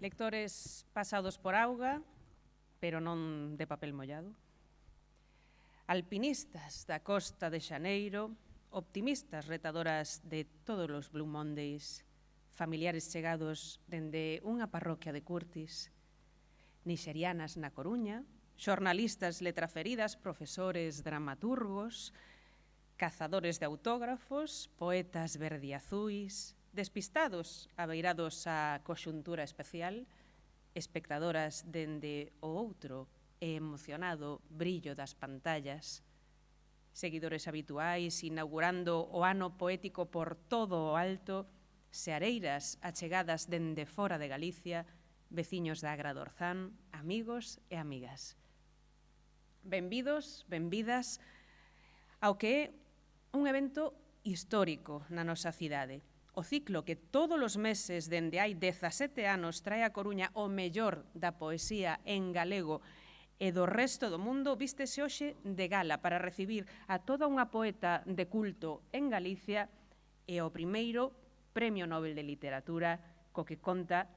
Lectores pasados por auga, pero non de papel mollado. Alpinistas da costa de Xaneiro, optimistas retadoras de todos os Blue Mondays, familiares chegados dende unha parroquia de Curtis, nixerianas na Coruña, xornalistas letraferidas, profesores dramaturgos, cazadores de autógrafos, poetas verdiazuis, despistados, abeirados á conxuntura especial, espectadoras dende o outro e emocionado brillo das pantallas, seguidores habituais inaugurando o ano poético por todo o alto, seareiras achegadas dende fora de Galicia, veciños da Agra do Orzán, amigos e amigas. Benvidos, benvidas ao que é un evento histórico na nosa cidade. O ciclo que todos os meses dende hai 17 anos trae a Coruña o mellor da poesía en galego e do resto do mundo vístese hoxe de gala para recibir a toda unha poeta de culto en Galicia e o primeiro Premio Nobel de Literatura co que conta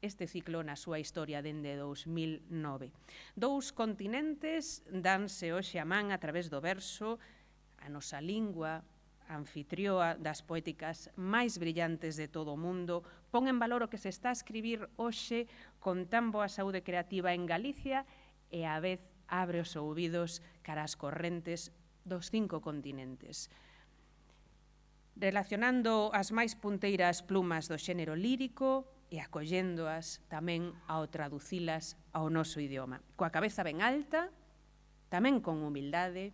este ciclo na súa historia dende 2009. Dous continentes danse hoxe a man a través do verso, a nosa lingua, anfitrioa das poéticas máis brillantes de todo o mundo, pon en valor o que se está a escribir hoxe con tan boa saúde creativa en Galicia e á vez abre os ouvidos cara ás correntes dos 5 continentes. Relacionando as máis punteiras plumas do xénero lírico e acolléndoas tamén ao traducilas ao noso idioma. Coa cabeza ben alta, tamén con humildade,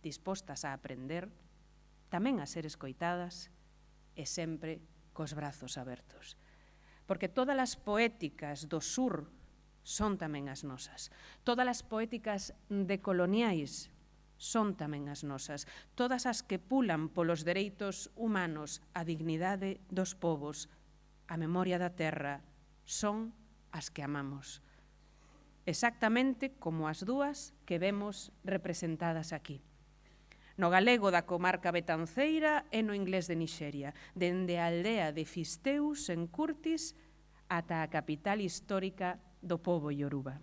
dispostas a aprender, tamén a ser escoitadas e sempre cos brazos abertos. Porque todas as poéticas do sur son tamén as nosas. Todas as poéticas decoloniais son tamén as nosas. Todas as que pulan polos dereitos humanos, a dignidade dos povos, a memoria da terra, son as que amamos. Exactamente como as dúas que vemos representadas aquí. No galego da comarca betanceira e no inglés de Nixeria, dende a aldea de Fisteus, en Curtis, ata a capital histórica do pobo Yoruba.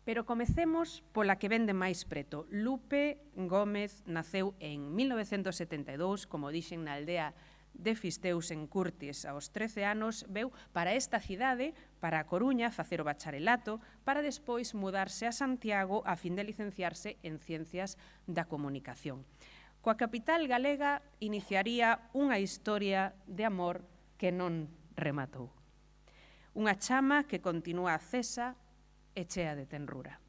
Pero comecemos pola que vende máis preto. Lupe Gómez naceu en 1972, como dixen, na aldea de Fisteus en Curtis. Aos 13 anos veu para esta cidade, para a Coruña, facer o bacharelato, para despois mudarse a Santiago a fin de licenciarse en Ciencias da Comunicación. Coa capital galega iniciaría unha historia de amor que non rematou. Unha chama que continúa acesa e chea de tenrura.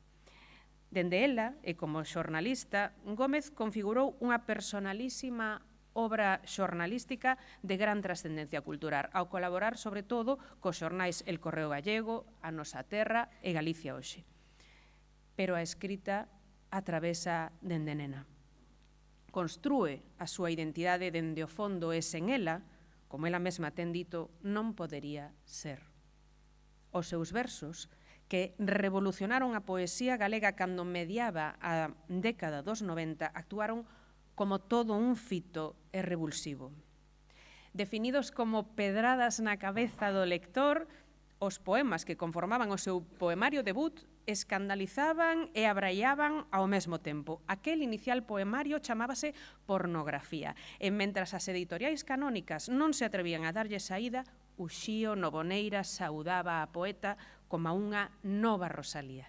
Dende ela, e como xornalista, Gómez configurou unha personalísima obra xornalística de gran trascendencia cultural, ao colaborar, sobre todo, cos xornais El Correo Gallego, A Nosa Terra e Galicia Hoxe. Pero a escrita atravesa dende nena. Construe a súa identidade dende o fondo e sen ela, como ela mesma ten dito, non podería ser. Os seus versos, que revolucionaron a poesía galega cando mediaba a década dos 90, actuaron como todo un fito e revulsivo. Definidos como pedradas na cabeza do lector, os poemas que conformaban o seu poemario debut escandalizaban e abraiaban ao mesmo tempo. Aquel inicial poemario chamábase Pornografía, e mentras as editoriais canónicas non se atrevían a darlle saída, Uxío Novoneira saudaba a poeta como unha nova Rosalía.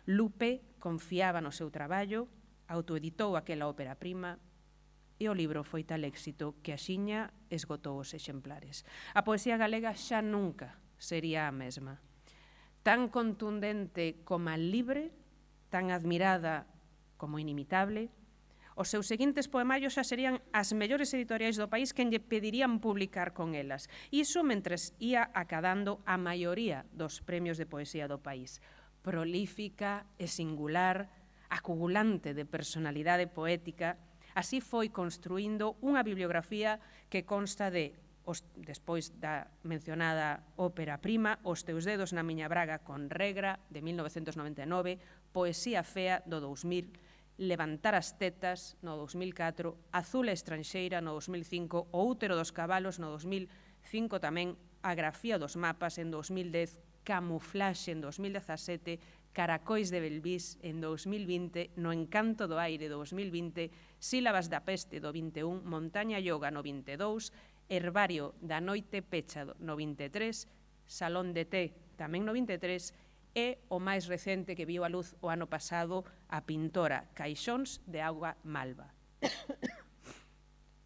Lupe confiaba no seu traballo, autoeditou aquela ópera prima, e o libro foi tal éxito que axiña esgotou os exemplares. A poesía galega xa nunca sería a mesma. Tan contundente como libre, tan admirada como inimitable, os seus seguintes poemarios xa serían as mellores editoriais do país que lle pedirían publicar con elas. Iso mentres ia acadando a maioría dos premios de poesía do país. Prolífica e singular, acumulante de personalidade poética, así foi construindo unha bibliografía que consta de, despois da mencionada ópera prima, Os teus dedos na miña braga con regra, de 1999, Poesía fea, do 2000, Levantar as tetas, no 2004, Azul e estranxeira, no 2005, O útero dos cabalos, no 2005 tamén, A grafía dos mapas en 2010, Camuflaxe en 2017, Caracois de Belvís en 2020, No encanto do aire 2020, Sílabas da peste do 21, Montaña yoga no 22, Herbario da noite pecha no 23, Salón de té tamén no 23, e o máis recente que viu a luz o ano pasado, a pintora Caixóns de auga malva.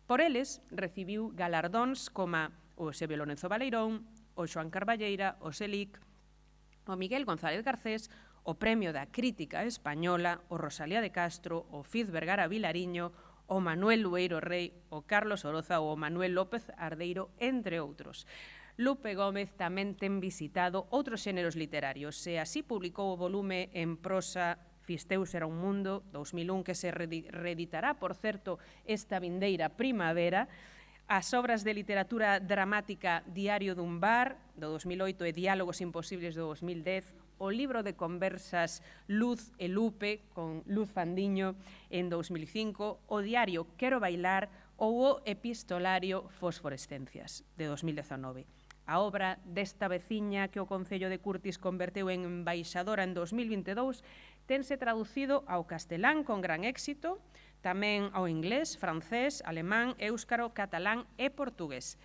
Por eles, recibiu galardóns como o Eusebio Lorenzo Baleirón, o Xoán Carballeira, o Selic, o Miguel González Garcés, o Premio da Crítica Española, o Rosalía de Castro, o Fiz Vergara Vilariño, o Manuel Lueiro Rei, o Carlos Oroza ou o Manuel López Ardeiro, entre outros. Lupe Gómez tamén ten visitado outros xéneros literarios e así publicou o volume en prosa Fisteus era un mundo, 2001, que se reeditará, por certo, esta vindeira primavera, as obras de literatura dramática Diario dun bar, do 2008, e Diálogos imposibles, do 2010, o libro de conversas Luz e Lupe, con Luz Fandiño, en 2005, o diario Quero bailar ou o epistolario Fosforescencias, de 2019. A obra desta veciña que o Concello de Curtis converteu en embaixadora en 2022 tense traducido ao castelán con gran éxito, tamén ao inglés, francés, alemán, éuscaro, catalán e portugués.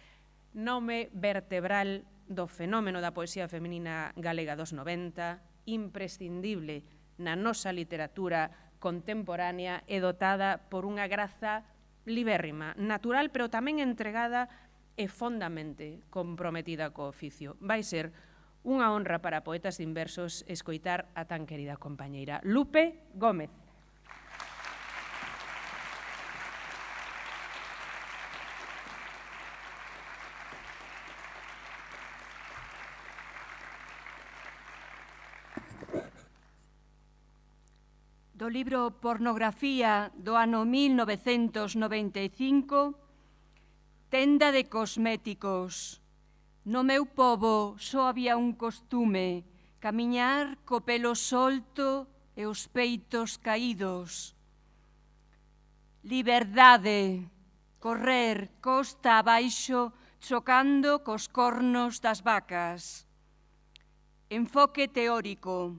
Nome vertebral do fenómeno da poesía feminina galega dos 90, imprescindible na nosa literatura contemporánea e dotada por unha graza libérrima, natural, pero tamén entregada e fondamente comprometida co oficio. Vai ser unha honra para poetas inversos escoitar a tan querida compañeira Lupe Gómez. Do libro Pornografía do ano 1995, Tenda de cosméticos. No meu pobo só había un costume, camiñar co pelo solto e os peitos caídos. Liberdade, correr costa abaixo chocando cos cornos das vacas. Enfoque teórico.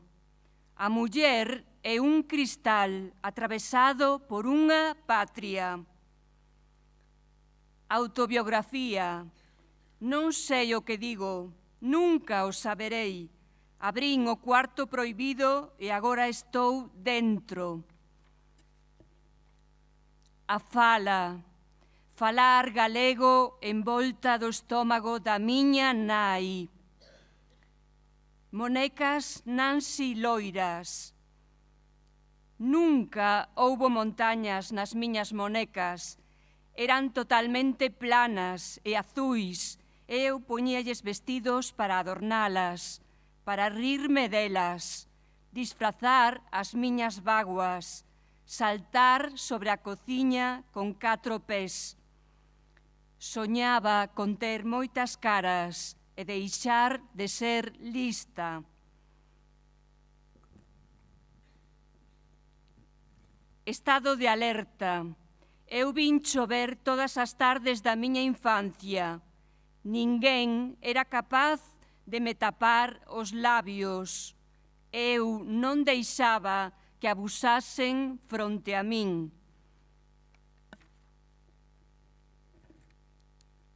A muller é un cristal atravesado por unha patria. Autobiografía. Non sei o que digo, nunca o saberei. Abrín o cuarto prohibido e agora estou dentro. A fala. Falar galego en volta do estómago da miña nai. Monecas Nancy loiras. Nunca houbo montañas nas miñas monecas. Eran totalmente planas e azuis. Eu poñíalles vestidos para adornalas, para rirme delas, disfrazar as miñas vaguas, saltar sobre a cociña con 4 pés. Soñaba con ter moitas caras e deixar de ser lista. Estado de alerta. Eu vin chover todas as tardes da miña infancia. Ninguén era capaz de me tapar os labios. Eu non deixaba que abusasen fronte a min.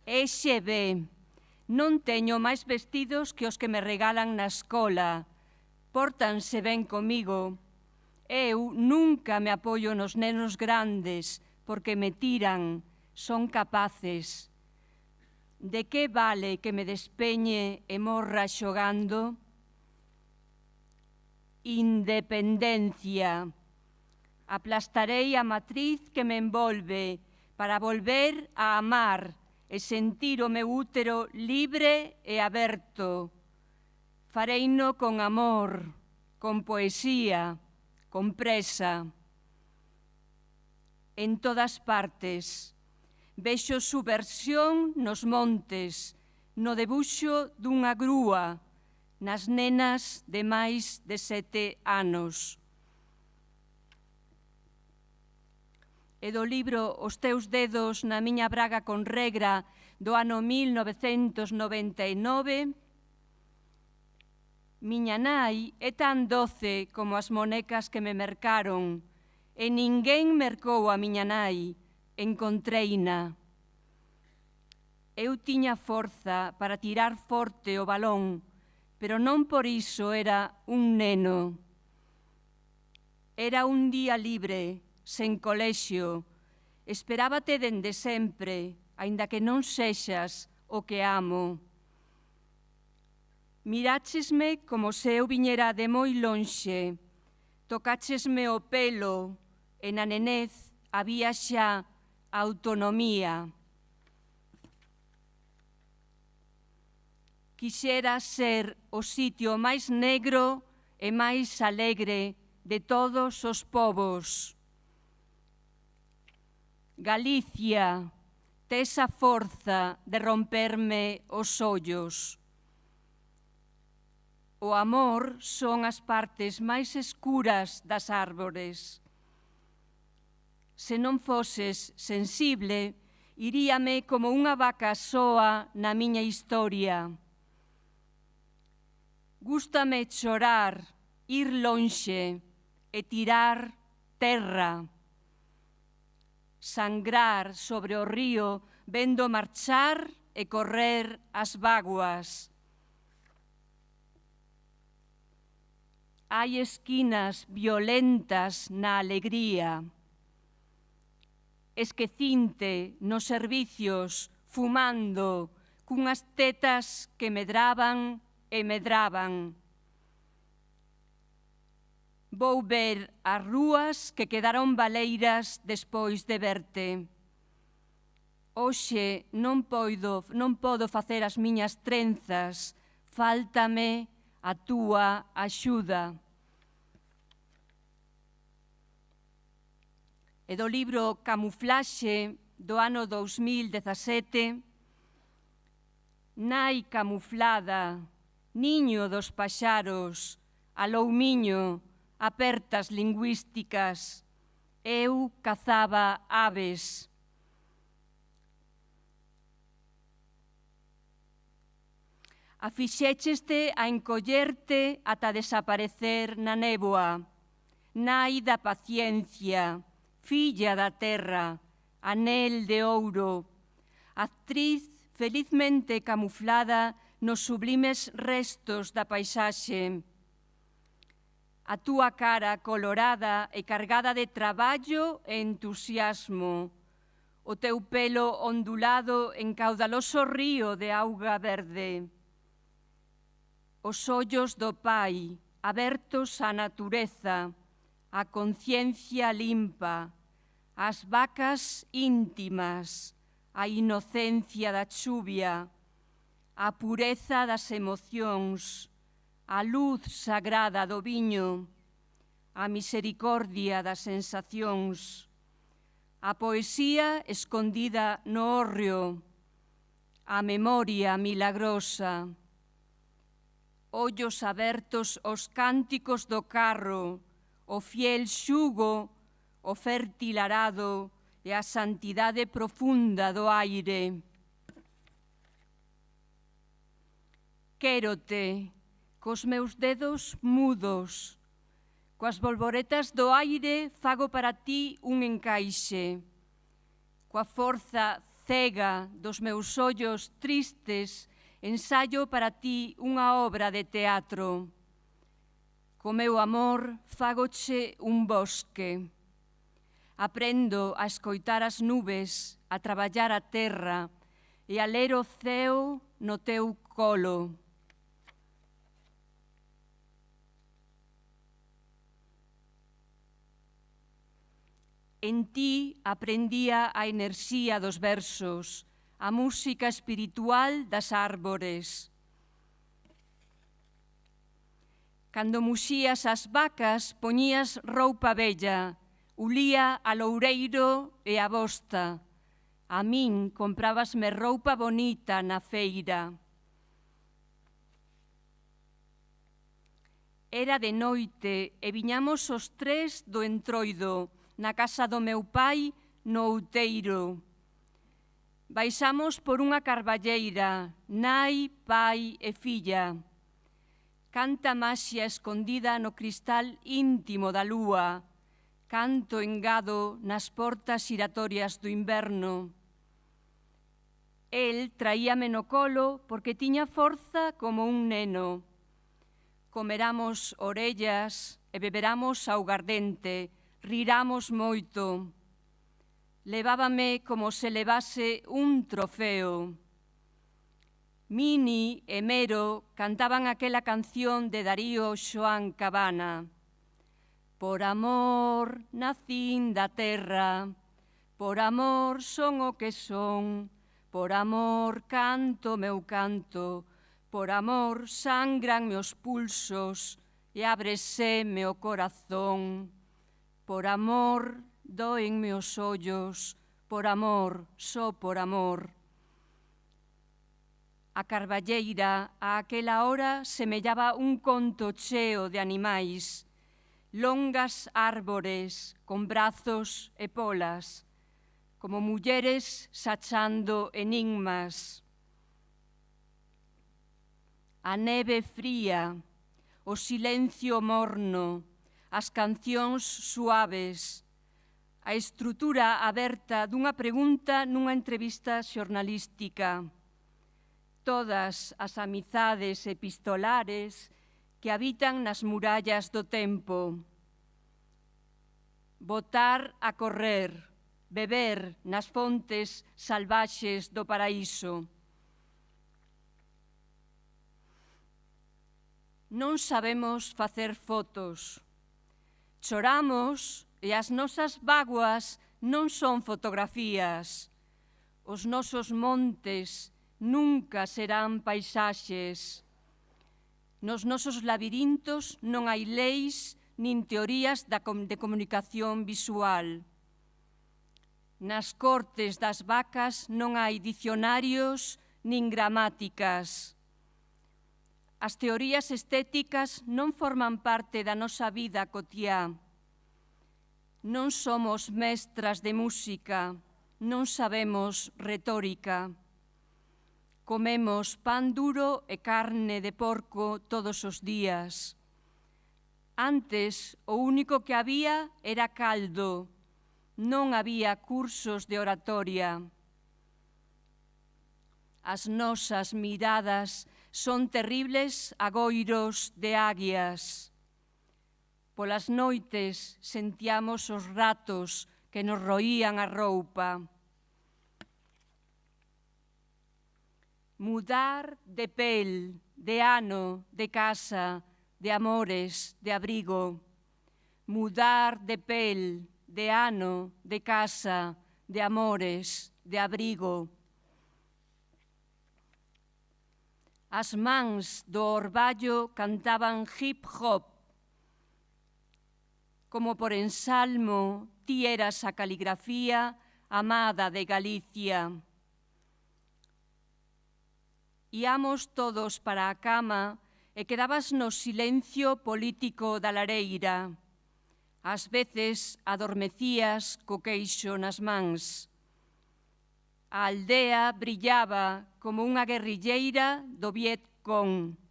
XB. Non teño máis vestidos que os que me regalan na escola. Pórtanse ben comigo. Eu nunca me apoio nos nenos grandes porque me tiran, son capaces. De que vale que me despeñe e morra xogando? Independencia. Aplastarei a matriz que me envolve para volver a amar e sentir o meu útero libre e aberto. Fareino con amor, con poesía, con presa. En todas partes. Vexo subversión nos montes, no debuxo dunha grúa, nas nenas de máis de 7 anos. e do libro Os teus dedos na miña braga con regra do ano 1999, miña nai é tan doce como as monecas que me mercaron, e ninguén mercou a miña nai, encontreina. Eu tiña forza para tirar forte o balón, pero non por iso era un neno. Era un día libre, sen colexio. Esperábate dende sempre, aínda que non sexas o que amo. Miráchesme como se eu viñera de moi lonxe. Tocáchesme o pelo, e na nenez había xa autonomía. Quixera ser o sitio máis negro e máis alegre de todos os povos. Galicia, tes a forza de romperme os ollos. O amor son as partes máis escuras das árbores. Se non foses sensible, iríame como unha vaca soa na miña historia. Gústame chorar, ir lonxe e tirar terra. Sangrar sobre o río, vendo marchar e correr as vaguas. Hai esquinas violentas na alegría. Esquecinte nos servicios, fumando, cunhas tetas que medraban e medraban. Vou ver as rúas que quedaron baleiras despois de verte. Hoxe non podo facer as miñas trenzas, fáltame a túa axuda. E do libro Camuflaxe, do ano 2017, nai camuflada, niño dos paxaros, aloumiño, apertas lingüísticas, eu cazaba aves. Afixécheste a encollerte ata desaparecer na néboa, nai da paciencia, filla da terra, anel de ouro, actriz felizmente camuflada nos sublimes restos da paisaxe. A túa cara colorada e cargada de traballo e entusiasmo, o teu pelo ondulado en caudaloso río de auga verde, os ollos do pai abertos á natureza, a conciencia limpa, as vacas íntimas, a inocencia da chuvia, a pureza das emocións, a luz sagrada do viño, a misericordia das sensacións, a poesía escondida no hórreo, a memoria milagrosa, ollos abertos aos cánticos do carro, o fiel xugo, o fértil arado e a santidade profunda do aire. Quérote, cos meus dedos mudos, coas bolboretas do aire fago para ti un encaixe, coa forza cega dos meus ollos tristes ensaio para ti unha obra de teatro. Co meu amor fagoche un bosque. Aprendo a escoitar as nubes, a traballar a terra e a ler o ceo no teu colo. En ti aprendía a enerxía dos versos, a música espiritual das árbores. Cando muxías as vacas, poñías roupa bella, ulía a loureiro e a bosta. A min comprabasme roupa bonita na feira. Era de noite e viñamos os tres do Entroido, na casa do meu pai, no outeiro. Baixamos por unha carballeira, nai, pai e filla. Canta maxia escondida no cristal íntimo da lúa, canto engado nas portas xiratorias do inverno. El traíame no colo porque tiña forza como un neno. Comeramos orellas e beberamos augardente, riramos moito. Levábame como se levase un trofeo. Mini e Mero cantaban aquela canción de Darío Xoán Cabana. Por amor nacín da terra, por amor son o que son, por amor canto meu canto, por amor sangran meus pulsos e ábrese meu corazón. Por amor doen meus ollos, por amor, só por amor. A carballeira a aquela hora semellaba un conto cheo de animais, longas árbores con brazos e polas, como mulleres sachando enigmas. A neve fría, o silencio morno, as cancións suaves, a estrutura aberta dunha pregunta nunha entrevista xornalística, todas as amizades epistolares que habitan nas murallas do tempo. Botar a correr, beber nas fontes salvaxes do paraíso. Non sabemos facer fotos. Choramos e as nosas bágoas non son fotografías. Os nosos montes nunca serán paisaxes. Nos nosos labirintos non hai leis nin teorías de comunicación visual. Nas cortes das vacas non hai dicionarios nin gramáticas. As teorías estéticas non forman parte da nosa vida cotiá. Non somos mestras de música, non sabemos retórica. Comemos pan duro e carne de porco todos os días. Antes, o único que había era caldo. Non había cursos de oratoria. As nosas miradas son terribles agoiros de águias. Polas noites sentíamos os ratos que nos roían a roupa. Mudar de pel, de ano, de casa, de amores, de abrigo. Mudar de pel, de ano, de casa, de amores, de abrigo. As mans do orballo cantaban hip-hop. Como por ensalmo, ti eras a caligrafía amada de Galicia. Iamos todos para a cama e quedabas no silencio político da lareira. Ás veces adormecías co queixo nas mans. A aldea brillaba como unha guerrilleira do Vietcong.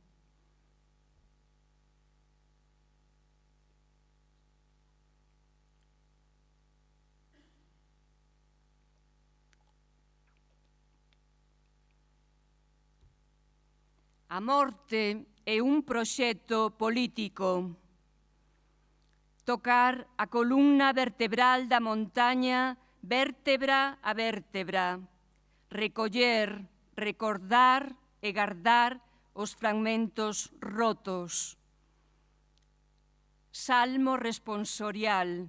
A morte é un proxecto político. Tocar a columna vertebral da montaña, vértebra a vértebra. Recoller, recordar e guardar os fragmentos rotos. Salmo responsorial.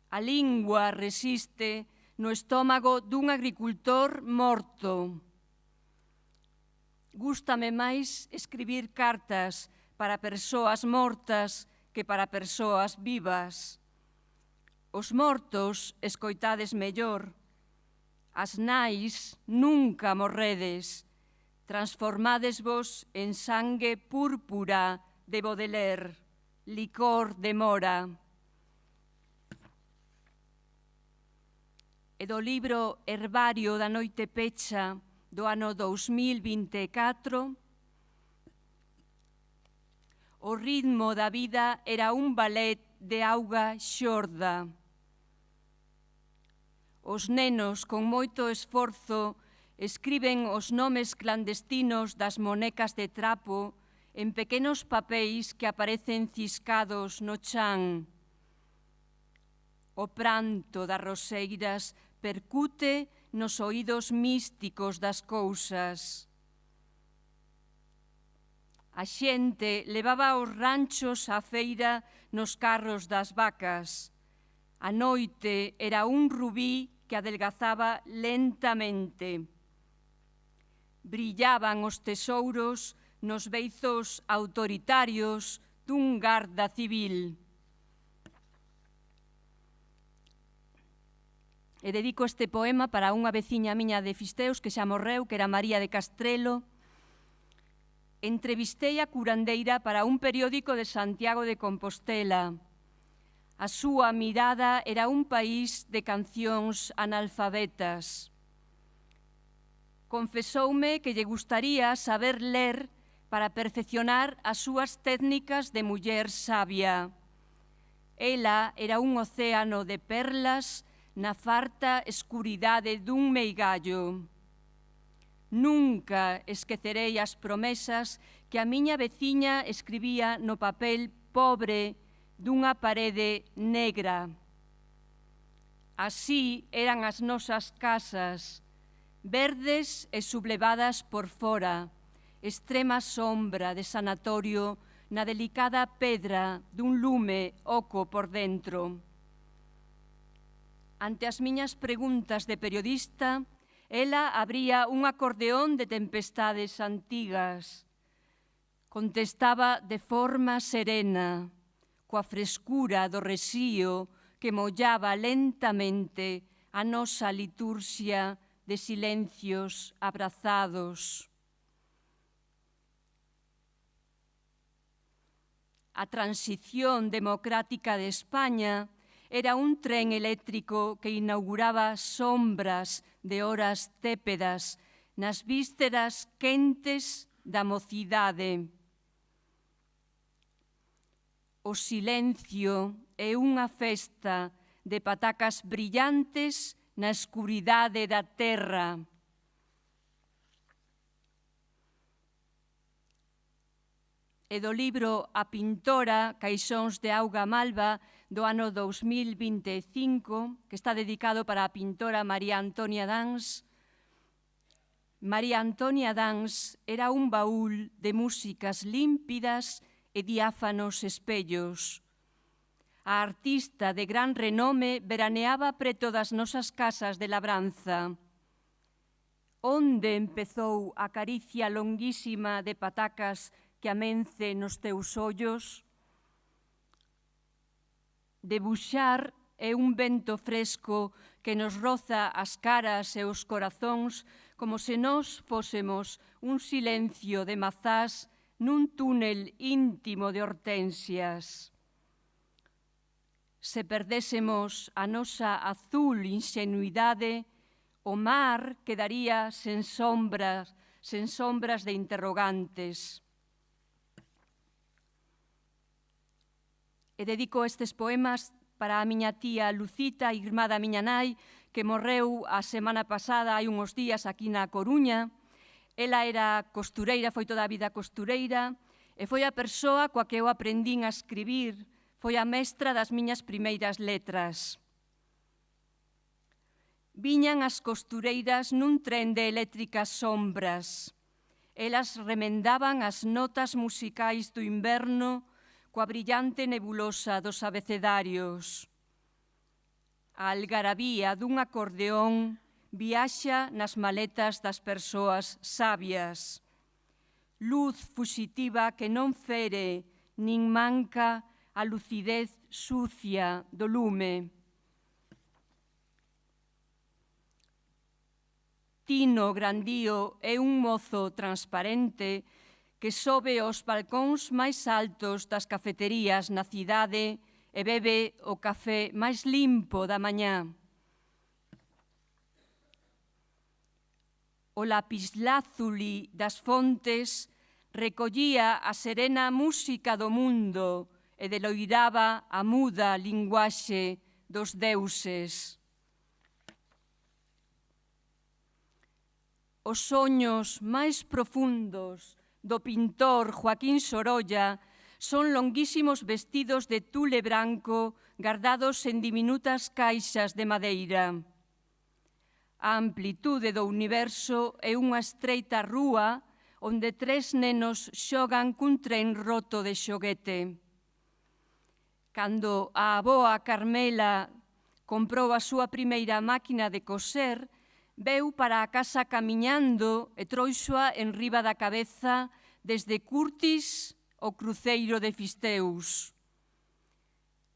A lingua resiste no estómago dun agricultor morto. Gústame máis escribir cartas para persoas mortas que para persoas vivas. Os mortos escoitades mellor. As nais nunca morredes. Transformadesvos en sangue púrpura de Baudelaire, licor de mora. e do libro Herbario da Noite Pecha do ano 2024, o ritmo da vida era un ballet de auga xorda. Os nenos, con moito esforzo, escriben os nomes clandestinos das monecas de trapo en pequenos papéis que aparecen ciscados no chan. O pranto das roseiras percute nos oídos místicos das cousas. A xente levaba os ranchos á feira nos carros das vacas. A noite era un rubí que adelgazaba lentamente. Brillaban os tesouros nos beizos autoritarios dun garda civil. E dedico este poema para unha veciña miña de Fisteus que xa morreu, que era María de Castrelo. Entrevistei a curandeira para un periódico de Santiago de Compostela. A súa mirada era un país de cancións analfabetas. Confesoume que lle gustaría saber ler para perfeccionar as súas técnicas de muller sabia. Ela era un océano de perlas na farta escuridade dun meigallo. Nunca esquecerei as promesas que a miña veciña escribía no papel pobre dunha parede negra. Así eran as nosas casas, verdes e sublevadas por fora, extrema sombra de sanatorio na delicada pedra dun lume oco por dentro. Ante as miñas preguntas de periodista, ela abría un acordeón de tempestades antigas. Contestaba de forma serena, coa frescura do resío que mollaba lentamente a nosa liturxia de silencios abrazados. A transición democrática de España era un tren eléctrico que inauguraba sombras de horas tépedas nas vísceras quentes da mocidade. O silencio é unha festa de patacas brillantes na escuridade da terra. E do libro A pintora, Caixóns de auga malva, do ano 2025, que está dedicado para a pintora María Antonia Dans. María Antonia Dans era un baúl de músicas límpidas e diáfanos espellos. A artista de gran renome veraneaba preto das nosas casas de labranza. Onde empezou a caricia longuísima de patacas que amence nos teus ollos? Debuxar é un vento fresco que nos roza as caras e os corazóns como se nós fósemos un silencio de mazás nun túnel íntimo de hortensias. Se perdésemos a nosa azul ingenuidade, o mar quedaría sen sombras de interrogantes. E dedico estes poemas para a miña tía Lucita, irmá da miña nai, que morreu a semana pasada, hai uns días, aquí na Coruña. Ela era costureira, foi toda a vida costureira, e foi a persoa coa que eu aprendín a escribir, foi a mestra das miñas primeiras letras. Viñan as costureiras nun tren de eléctricas sombras. Elas remendaban as notas musicais do inverno coa brillante nebulosa dos abecedarios. A algarabía dun acordeón viaxa nas maletas das persoas sabias. Luz fuxitiva que non fere nin manca a lucidez sucia do lume. Tino Grandío é un mozo transparente que sobe aos balcóns máis altos das cafeterías na cidade e bebe o café máis limpo da mañá. o lapislázuli das fontes recollía a serena música do mundo e deloiraba a muda linguaxe dos deuses. Os soños máis profundos do pintor Joaquín Sorolla son longuísimos vestidos de tule branco guardados en diminutas caixas de madeira. A amplitude do universo é unha estreita rúa onde 3 nenos xogan cun tren roto de xoguete. Cando a avoa Carmela comprou a súa primeira máquina de coser, veu para a casa camiñando e trouxoa en riba da cabeza desde Curtis ao cruceiro de Fisteus.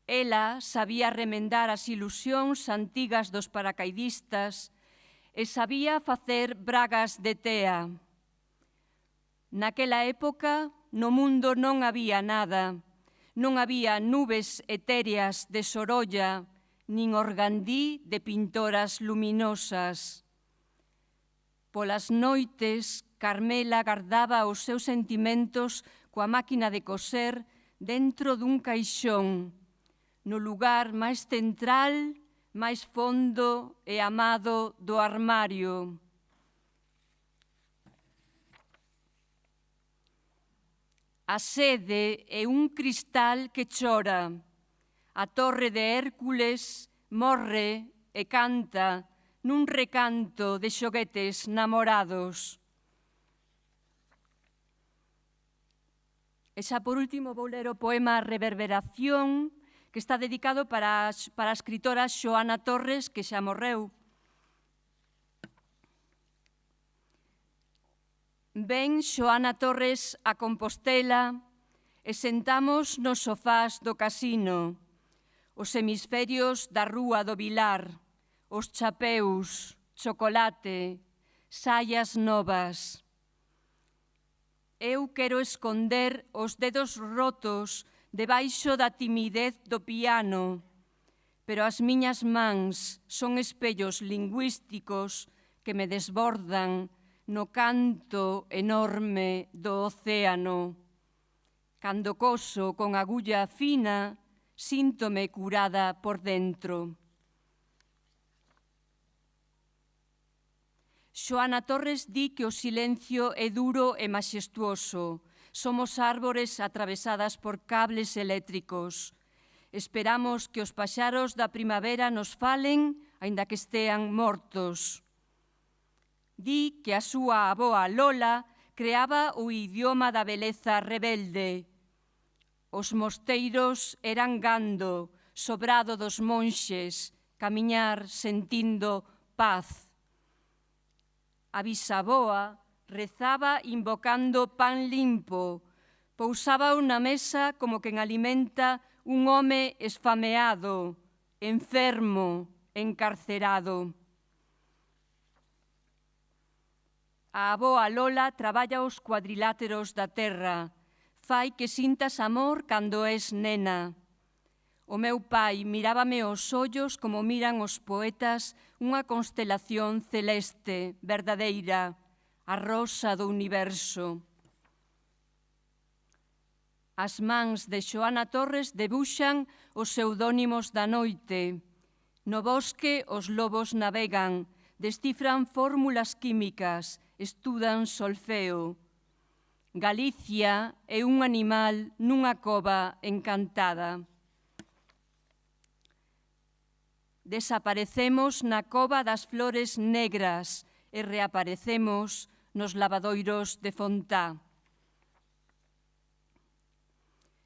Ela sabía remendar as ilusións antigas dos paracaidistas e sabía facer bragas de tea. Naquela época, no mundo non había nada, non había nubes etéreas de Sorolla, nin organdí de pintoras luminosas. Polas noites, Carmela guardaba os seus sentimentos coa máquina de coser dentro dun caixón, no lugar máis central, máis fondo e amado do armario. A sede é un cristal que chora. A torre de Hércules morre e canta nun recanto de xoguetes namorados. E xa por último vou ler o poema Reverberación, que está dedicado para a escritora Xoana Torres, que xa morreu. Ven Xoana Torres a Compostela e sentamos nos sofás do casino, os hemisferios da rúa do Vilar, os chapeus, chocolate, saias novas. Eu quero esconder os dedos rotos debaixo da timidez do piano, pero as miñas mans son espellos lingüísticos que me desbordan no canto enorme do océano. Cando coso con agulla fina, síntome curada por dentro. Xoana Torres di que o silencio é duro e maxestuoso. Somos árbores atravesadas por cables eléctricos. Esperamos que os paxaros da primavera nos falen, aínda que estean mortos. Di que a súa avoa Lola creaba o idioma da beleza rebelde. Os mosteiros eran gando, sobrado dos monxes, camiñar sentindo paz. A bisaboa rezaba invocando pan limpo, pousaba unha mesa como quen alimenta un home esfameado, enfermo, encarcerado. A avoa Lola traballa os cuadriláteros da terra, fai que sintas amor cando és nena. O meu pai mirábame os ollos como miran os poetas unha constelación celeste, verdadeira, a rosa do universo. As mans de Xoana Torres debuxan os pseudónimos da noite. No bosque os lobos navegan, descifran fórmulas químicas, estudan solfeo. Galicia é un animal nunha cova encantada. Desaparecemos na cova das flores negras e reaparecemos nos lavadoiros de Fontá.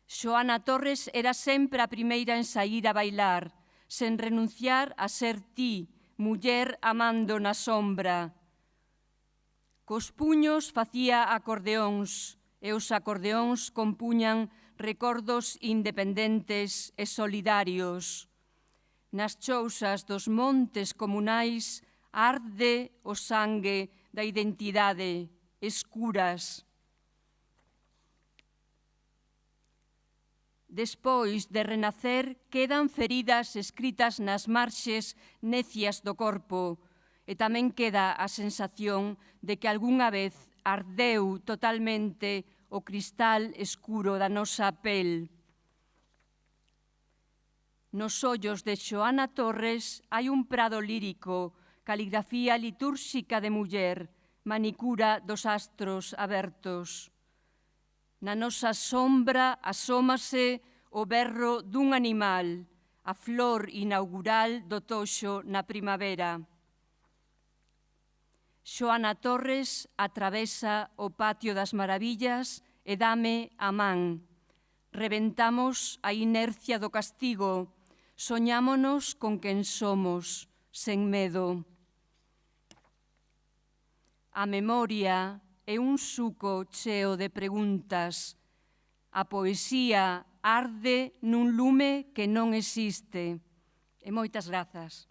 Xoana Torres era sempre a primeira en saír a bailar, sen renunciar a ser ti, muller amando na sombra. Cos puños facía acordeóns e os acordeóns compuñan recordos independentes e solidarios. Nas chousas dos montes comunais arde o sangue da identidade, escuras. Despois de renacer, quedan feridas escritas nas marxes necias do corpo e tamén queda a sensación de que algunha vez ardeu totalmente o cristal escuro da nosa pel. Nos ollos de Xoana Torres hai un prado lírico, caligrafía litúrxica de muller, manicura dos astros abertos. Na nosa sombra asómase o berro dun animal, a flor inaugural do toxo na primavera. Xoana Torres atravesa o patio das maravillas e dame a man. Reventamos a inercia do castigo, soñámonos con quen somos, sen medo. A memoria é un suco cheo de preguntas. A poesía arde nun lume que non existe. E moitas grazas.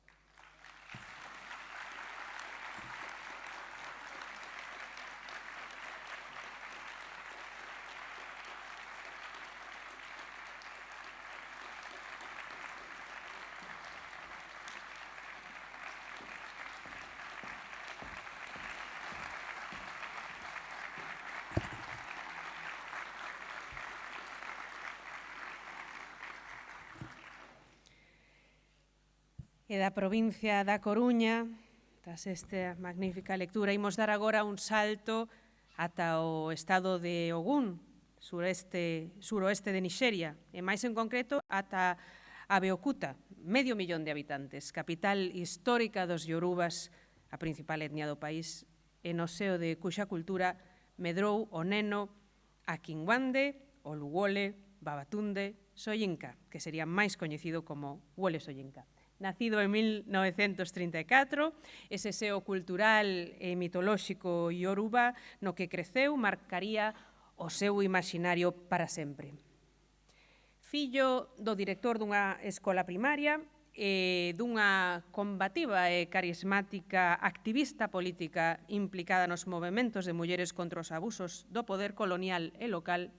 E da provincia da Coruña, tras esta magnífica lectura, imos dar agora un salto ata o estado de Ogún, suroeste de Nixeria, e máis en concreto ata Abeokuta, 500.000 de habitantes, capital histórica dos Yorubas, a principal etnia do país, e no seo de cuxa cultura medrou o neno a Kinwande, o Luwole, Babatunde, Soyinka, que sería máis coñecido como Wole Soyinka. Nacido en 1934, ese seo cultural e mitolóxico yoruba no que creceu marcaría o seu imaginario para sempre. Fillo do director dunha escola primaria e dunha combativa e carismática activista política implicada nos movementos de mulleres contra os abusos do poder colonial e local,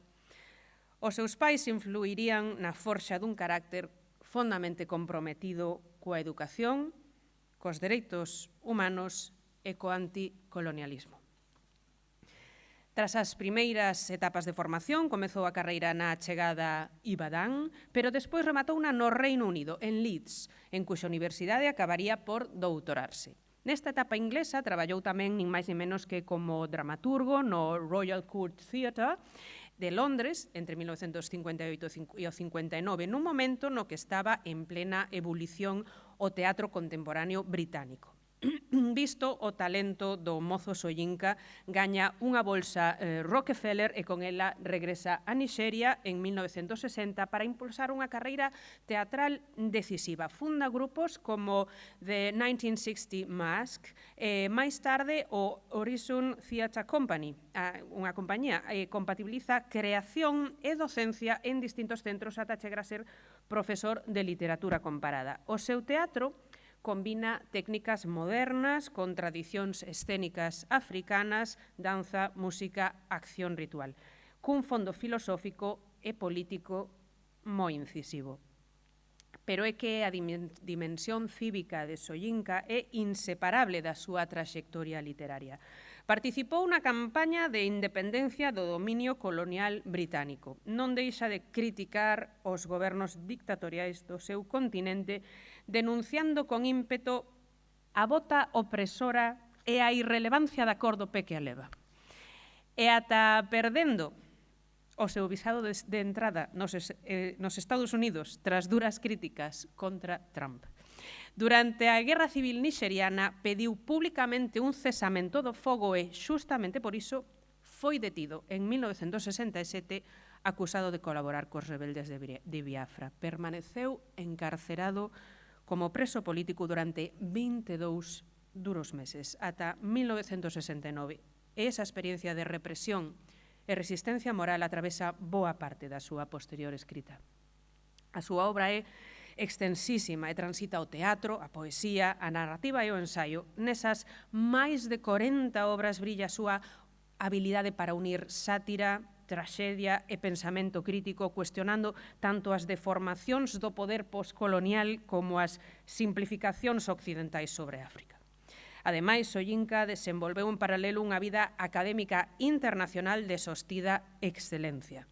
os seus pais influirían na forxa dun carácter fondamente comprometido coa educación, cos dereitos humanos e co anticolonialismo. Tras as primeiras etapas de formación, comezou a carreira na achegada Ibadan, pero despois rematou no Reino Unido, en Leeds, en cuxa universidade acabaría por doutorarse. Nesta etapa inglesa traballou tamén nin máis nin menos que como dramaturgo no Royal Court Theatre de Londres entre 1958 e o 59, nun momento no que estaba en plena ebulición o teatro contemporáneo británico. Visto o talento do mozo Soyinka, gaña unha bolsa Rockefeller e con ela regresa a Nixeria en 1960 para impulsar unha carreira teatral decisiva. Funda grupos como The 1960 Mask e máis tarde o Horizon Theatre Company, unha compañía que compatibiliza creación e docencia en distintos centros ata chegar a ser profesor de literatura comparada. O seu teatro combina técnicas modernas con tradicións escénicas africanas, danza, música, acción ritual, cun fondo filosófico e político moi incisivo. Pero é que a dimensión cívica de Soyinka é inseparable da súa traxectoria literaria. Participou na campaña de independencia do dominio colonial británico. Non deixa de criticar os gobernos dictatoriais do seu continente, denunciando con ímpeto a bota opresora e a irrelevancia da cordope que a leva. E ata perdendo o seu visado de entrada nos Estados Unidos tras duras críticas contra Trump. Durante a Guerra Civil nixeriana pediu públicamente un cesamento do fogo e, xustamente por iso, foi detido en 1967 acusado de colaborar cos rebeldes de Biafra. Permaneceu encarcerado como preso político durante 22 duros meses, ata 1969. E esa experiencia de represión e resistencia moral atravesa boa parte da súa posterior escrita. A súa obra é extensísima e transita o teatro, a poesía, a narrativa e o ensaio. Nesas máis de 40 obras brilla a súa habilidade para unir sátira, traxedia e pensamento crítico, cuestionando tanto as deformacións do poder postcolonial como as simplificacións occidentais sobre África. Ademais, Soyinka desenvolveu en paralelo unha vida académica internacional de sostida excelencia.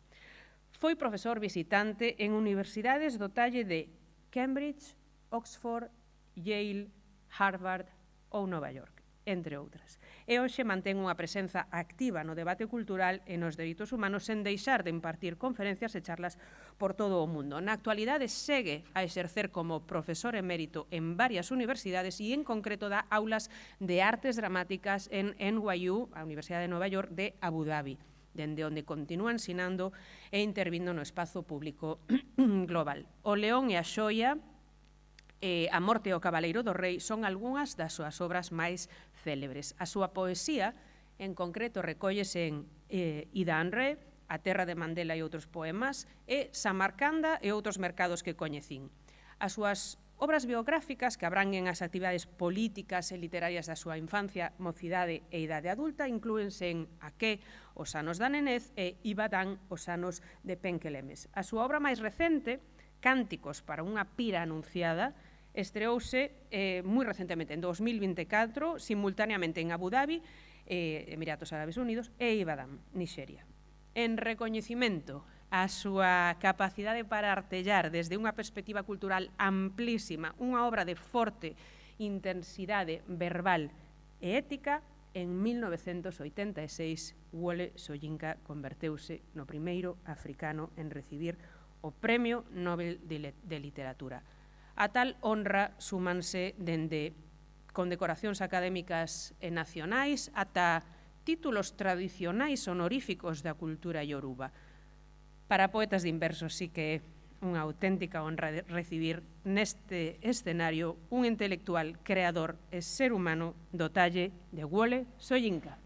Foi profesor visitante en universidades do talle de Cambridge, Oxford, Yale, Harvard ou Nova York, entre outras. E hoxe mantén unha presenza activa no debate cultural e nos dereitos humanos sen deixar de impartir conferencias e charlas por todo o mundo. Na actualidade segue a exercer como profesor emérito en varias universidades e en concreto dá aulas de artes dramáticas en NYU, a Universidade de Nova York de Abu Dhabi, dende onde continúa ensinando e intervindo no espazo público global. O León e a Xoia, A morte e o Cabaleiro do Rei son algunhas das súas obras máis célebres. A súa poesía, en concreto, recóllese en Ida Anre, A terra de Mandela e outros poemas, e Samarcanda e outros mercados que coñecín. As súas obras biográficas, que abranguen as actividades políticas e literarias da súa infancia, mocidade e idade adulta, inclúense en Aqué, Os anos da nenez e Ibadán, Os anos de Penquelemes. A súa obra máis recente, Cánticos para unha pira anunciada, estreouse moi recentemente, en 2024, simultaneamente en Abu Dhabi, Emiratos Árabes Unidos, e Ibadán, Nixeria. En recoñecimento a súa capacidade para artellar desde unha perspectiva cultural amplísima, unha obra de forte intensidade verbal e ética, en 1986, Wole Soyinka converteuse no primeiro africano en recibir o Premio Nobel de Literatura. A tal honra súmanse dende condecoracións académicas e nacionais ata títulos tradicionais honoríficos da cultura ioruba. Para poetas de inverso sí que é unha auténtica honra recibir neste escenario un intelectual, creador e ser humano do talle de Wole Soyinka.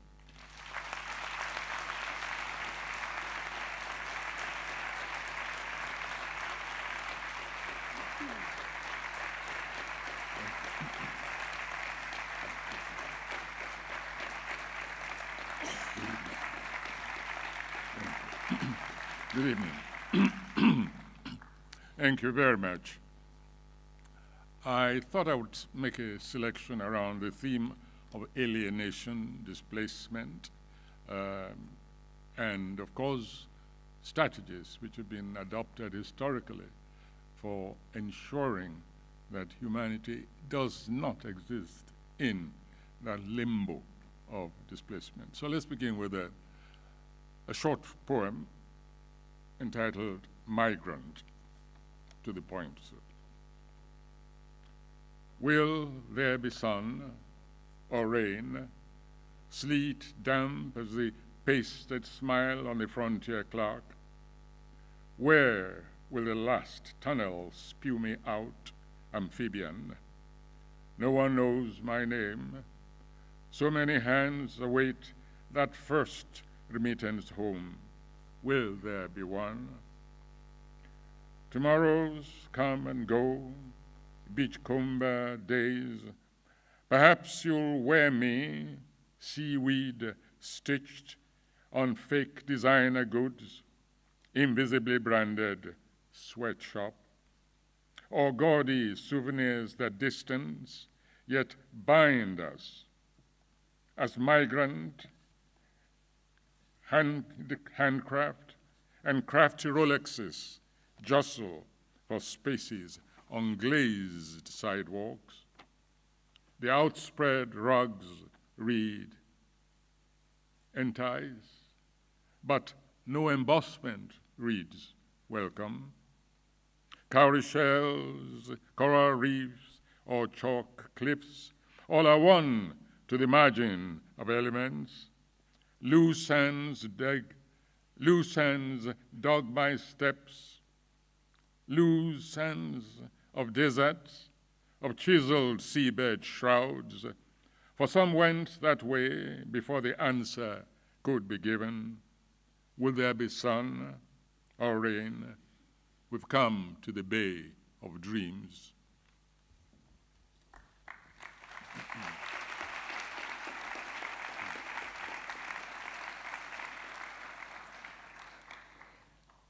Good evening. Thank you very much. I thought I would make a selection around the theme of alienation, displacement, and of course, strategies which have been adopted historically for ensuring that humanity does not exist in that limbo of displacement. So let's begin with a short poem entitled Migrant, to the point. Will there be sun or rain, sleet damp as the pasted smile on the frontier clerk? Where will the last tunnel spew me out, amphibian? No one knows my name. So many hands await that first remittance home. Will there be one? Tomorrows come and go, beachcomber days. Perhaps you'll wear me, seaweed stitched on fake designer goods, invisibly branded sweatshop, or gaudy souvenirs that distance yet bind us as migrant handcraft and crafty Rolexes jostle for spaces on glazed sidewalks. The outspread rugs read, entice, but no embossment reads, welcome. Cowrie shells, coral reefs, or chalk cliffs, all are one to the margin of elements. Loose hands dog by steps, loose sands of deserts, of chiseled seabed shrouds. For some went that way before the answer could be given. Will there be sun or rain? We've come to the Bay of Dreams.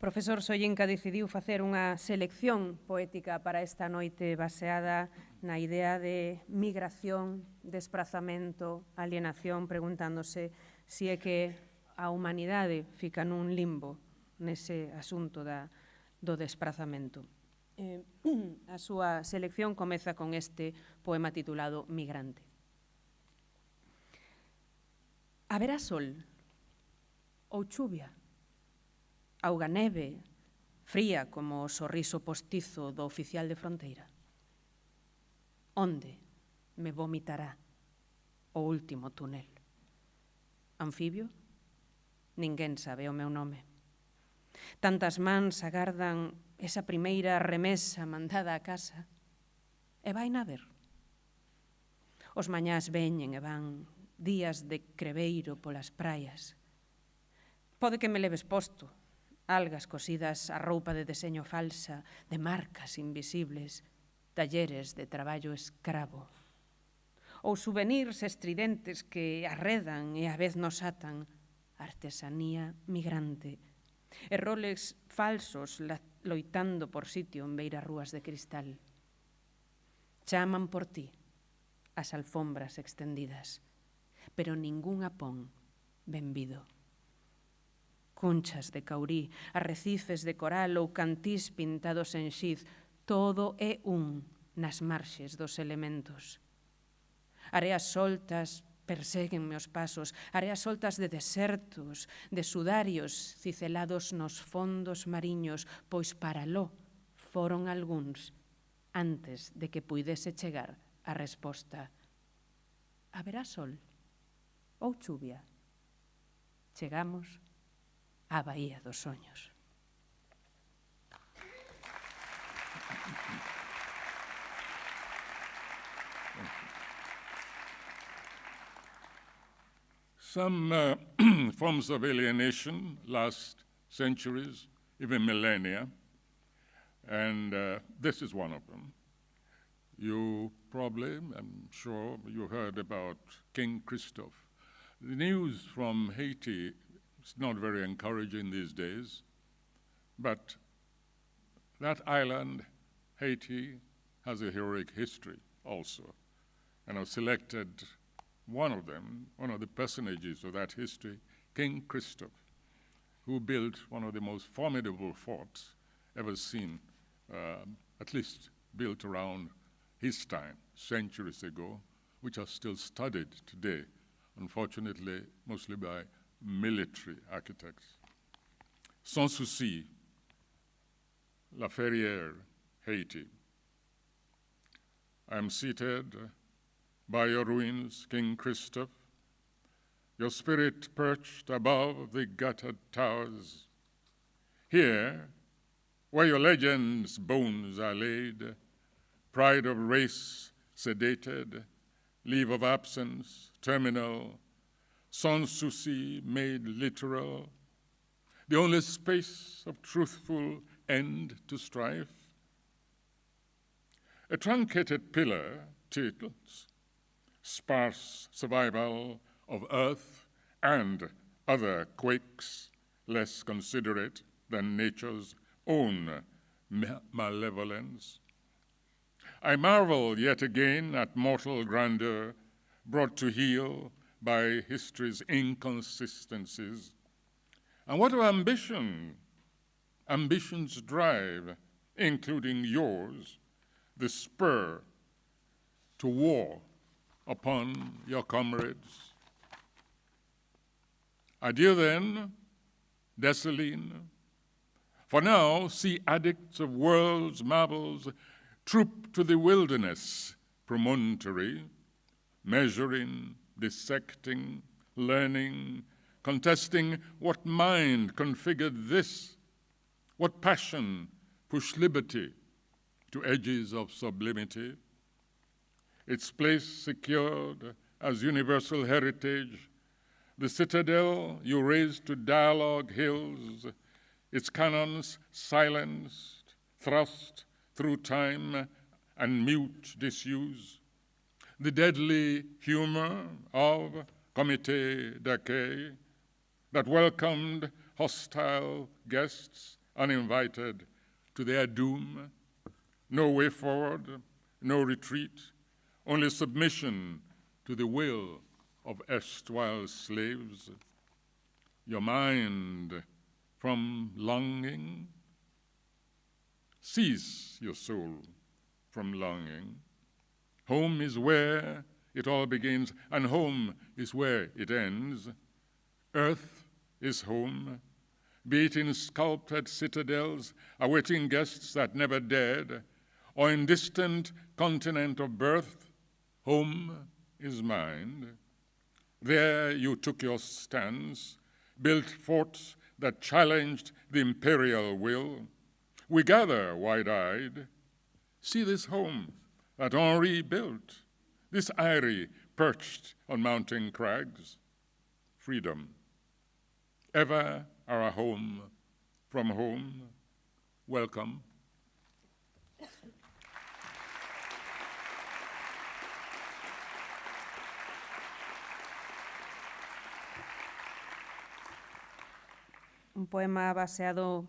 Profesor Soyinka decidiu facer unha selección poética para esta noite baseada na idea de migración desprazamento, alienación, preguntándose si é que a humanidade fica nun limbo nese asunto do desprazamento. A súa selección comeza con este poema titulado Migrante. Haberá sol ou chuvia, auga neve, fría como o sorriso postizo do oficial de fronteira. Onde me vomitará o último túnel? Anfibio? Ninguén sabe o meu nome. Tantas mans agardan esa primeira remesa mandada a casa e vai nader. Os mañás veñen e van días de creveiro polas praias. Pode que me leves posto algas cosidas a roupa de deseño falsa, de marcas invisibles, talleres de traballo escravo, ou souvenirs estridentes que arredan e a vez nos atan, artesanía migrante, e roles falsos loitando por sitio en beiras rúas de cristal. Chaman por ti as alfombras extendidas, pero ningún apón benvido. Conchas de caurí, arrecifes de coral ou cantís pintados en xiz, todo é un nas marxes dos elementos. Areas soltas perséguenme os pasos, areas soltas de desertos, de sudarios cicelados nos fondos mariños, pois para lo foron algúns antes de que puidese chegar a resposta. Haberá sol ou chuvia? Chegamos á Baía dos Soños. Some forms of alienation last centuries, even millennia, and this is one of them. You probably, I'm sure, you heard about King Christophe. The news from Haiti is not very encouraging these days, but that island, Haiti, has a heroic history also, and I've selected one of them, one of the personages of that history, King Christophe, who built one of the most formidable forts ever seen, at least built around his time, centuries ago, which are still studied today, unfortunately, mostly by military architects. Sans Souci, La Ferrière, Haiti. I am seated by your ruins, King Christophe, your spirit perched above the guttered towers. Here, where your legend's bones are laid, pride of race sedated, leave of absence terminal, sans souci made literal, the only space of truthful end to strife. A truncated pillar titles sparse survival of earth and other quakes less considerate than nature's own malevolence. I marvel yet again at mortal grandeur brought to heel by history's inconsistencies. And what of ambition? Ambition's drive, including yours, the spur to war upon your comrades. Adieu then, Dessalines. For now, see addicts of world's marvels troop to the wilderness promontory, measuring, dissecting, learning, contesting what mind configured this, what passion pushed liberty to edges of sublimity, its place secured as universal heritage, the citadel you raised to dialogue hills, its cannons silenced, thrust through time and mute disuse, the deadly humor of Comité d'accueil that welcomed hostile guests uninvited to their doom, no way forward, no retreat, only submission to the will of erstwhile slaves, your mind from longing. Cease your soul from longing. Home is where it all begins, and home is where it ends. Earth is home, be it in sculptured citadels, awaiting guests that never dared, or in distant continent of birth. Home is mine. There you took your stance, built forts that challenged the imperial will. We gather wide-eyed. See this home that Henri built, this eyrie perched on mountain crags. Freedom, ever our home from home. Welcome. Un poema baseado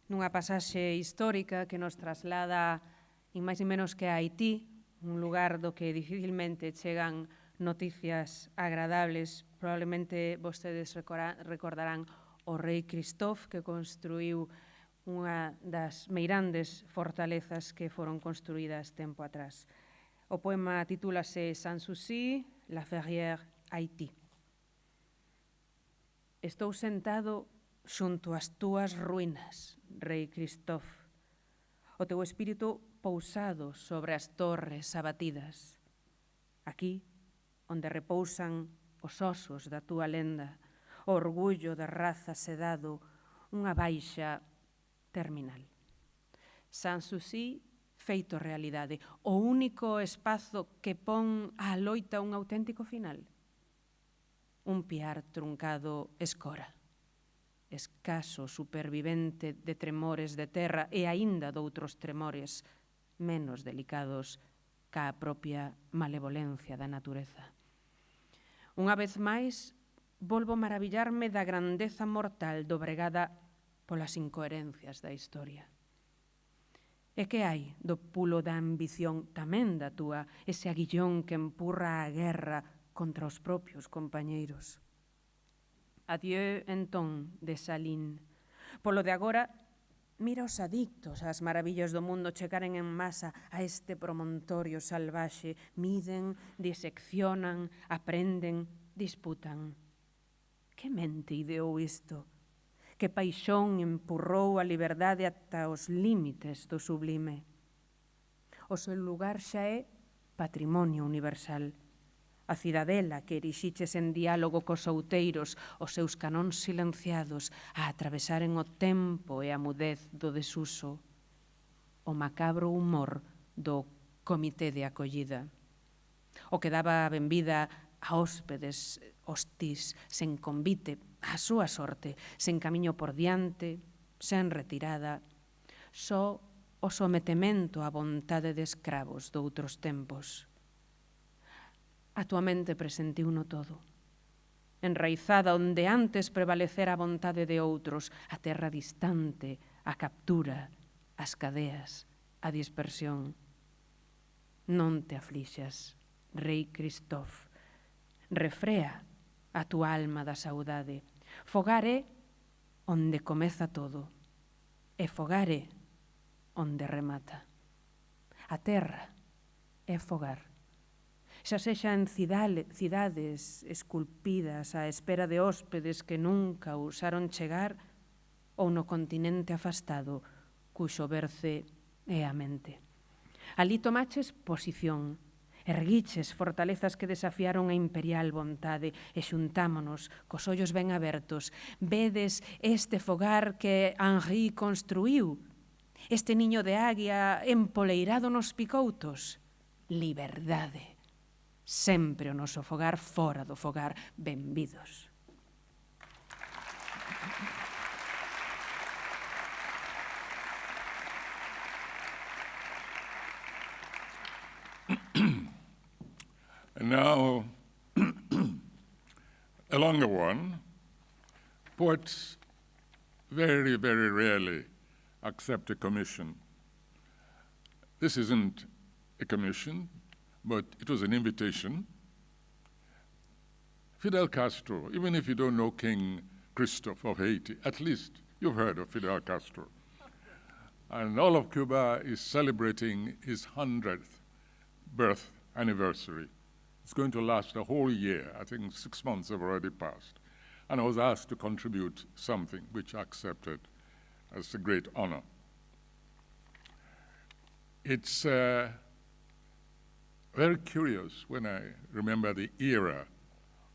nunha pasaxe histórica que nos traslada nin máis nin menos que a Haití, un lugar do que dificilmente chegan noticias agradables. Probablemente vostedes recordarán o rei Christophe, que construiu unha das meirandes fortalezas que foron construídas tempo atrás. O poema titúlase Sans-Souci, La Ferrière, Haití. Estou sentado xunto ás túas ruínas, rei Christophe, o teu espírito pousado sobre as torres abatidas. Aquí, onde repousan os osos da túa lenda, o orgullo da raza sedado, unha baixa terminal. Sans-Souci feito realidade, o único espazo que pon á loita un auténtico final. Un piar truncado escora, escaso supervivente de tremores de terra e aínda doutros tremores menos delicados ca a propia malevolencia da natureza. Unha vez máis, volvo maravillarme da grandeza mortal dobregada polas incoherencias da historia. E que hai do pulo da ambición tamén da túa, ese aguillón que empurra a guerra contra os propios compañeiros? Adieu, entón, de Salín. Polo de agora, mira os adictos ás maravillas do mundo chegaren en masa a este promontorio salvaxe, miden, diseccionan, aprenden, disputan. Que mente ideou isto? Que paixón empurrou a liberdade ata os límites do sublime? O seu lugar xa é patrimonio universal. A cidadela que erixiches en diálogo cos outeiros, os seus canóns silenciados a atravesaren o tempo e a mudez do desuso, o macabro humor do comité de acollida, o que daba a benvida a hóspedes hostís, sen convite á súa sorte, sen camiño por diante, sen retirada, só o sometemento á vontade de escravos doutros tempos. A túa mente presentiuno todo, enraizada onde antes prevalecera a vontade de outros, a terra distante, a captura, as cadeas, a dispersión. Non te aflixas, rei Christophe, refrea a túa alma da saudade. Fogar é onde comeza todo, e fogar é onde remata. A terra é fogar. Xa sexa en cidades esculpidas á espera de hóspedes que nunca ousaron chegar ou no continente afastado cuxo berce é a mente. Alí tomaches posición, erguiches fortalezas que desafiaron a imperial vontade e xuntámonos cos ollos ben abertos. Vedes este fogar que Henri construiu, este niño de águia empoleirado nos picoutos. Liberdade. Sempre o noso fogar fora do fogar. Benvidos. And now, a longer one. Poets very, very rarely accept a commission. This isn't a commission, but it was an invitation. Fidel Castro, even if you don't know King Christophe of Haiti, at least you've heard of Fidel Castro. And all of Cuba is celebrating his 100th birth anniversary. It's going to last a whole year. I think 6 months have already passed. And I was asked to contribute something, which I accepted as a great honor. It's very curious when I remember the era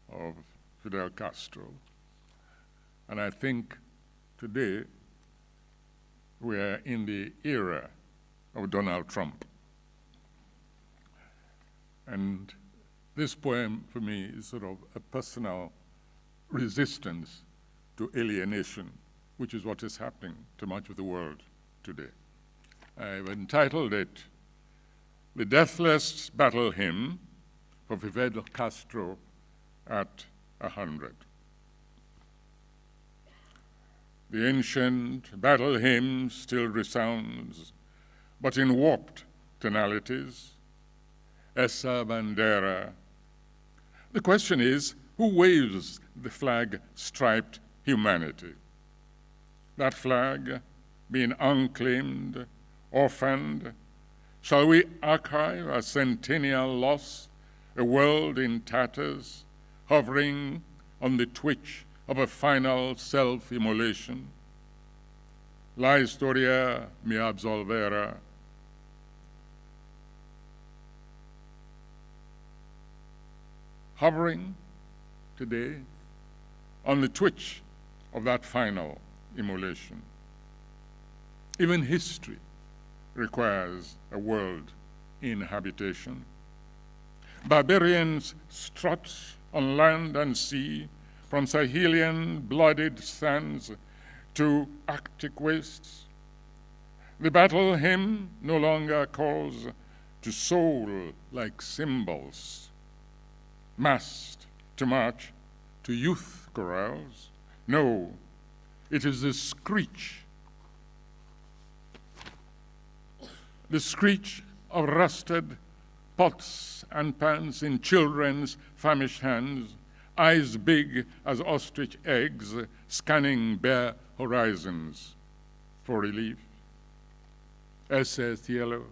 of Fidel Castro. And I think today we are in the era of Donald Trump. And this poem, for me, is sort of a personal resistance to alienation, which is what is happening to much of the world today. I've entitled it, The Deathless Battle Hymn for Fidel Castro at 100. The ancient battle hymn still resounds, but in warped tonalities. Esa bandera. The question is, who waves the flag-striped humanity? That flag, being unclaimed, orphaned, shall we archive a centennial loss, a world in tatters, hovering on the twitch of a final self-immolation? La historia me absolverá. Hovering today on the twitch of that final immolation. Even history requires a world in habitation. Barbarians strut on land and sea, from Sahelian blooded sands to Arctic wastes. The battle hymn no longer calls to soul like cymbals, massed to march to youth chorales. No, it is the screech of rusted pots and pans in children's famished hands, eyes big as ostrich eggs, scanning bare horizons for relief. Ese cielo.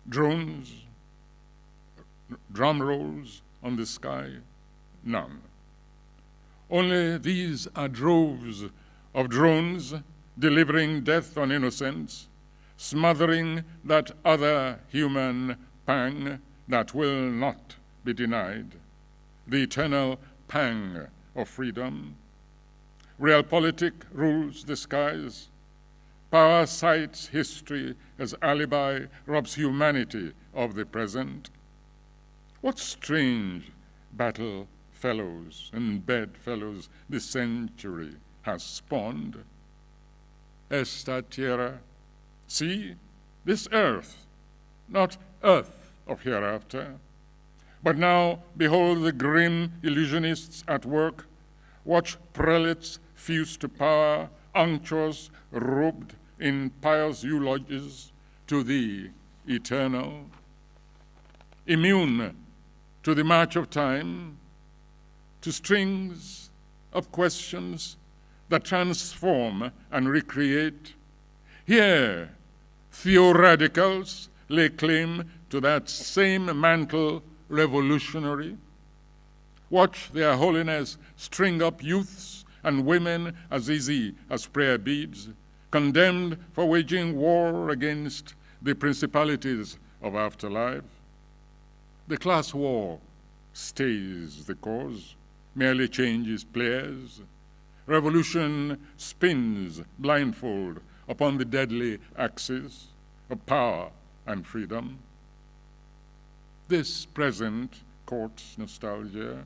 Drones, drum rolls on the sky, none. Only these are droves of drones delivering death on innocents, smothering that other human pang that will not be denied, the eternal pang of freedom. Realpolitik rules the skies. Power cites history as alibi, robs humanity of the present. What strange battle fellows and bedfellows this century has spawned? Esta tierra, see, this earth, not earth of hereafter. But now, behold the grim illusionists at work. Watch prelates fuse to power, unctuous, robed in pious eulogies to the eternal. Immune to the march of time, to strings of questions that transform and recreate. Here, theoradicals lay claim to that same mantle revolutionary. Watch their holiness string up youths and women as easy as prayer beads, condemned for waging war against the principalities of afterlife. The class war stays the cause, merely changes players. Revolution spins blindfold upon the deadly axis of power and freedom. This present courts nostalgia,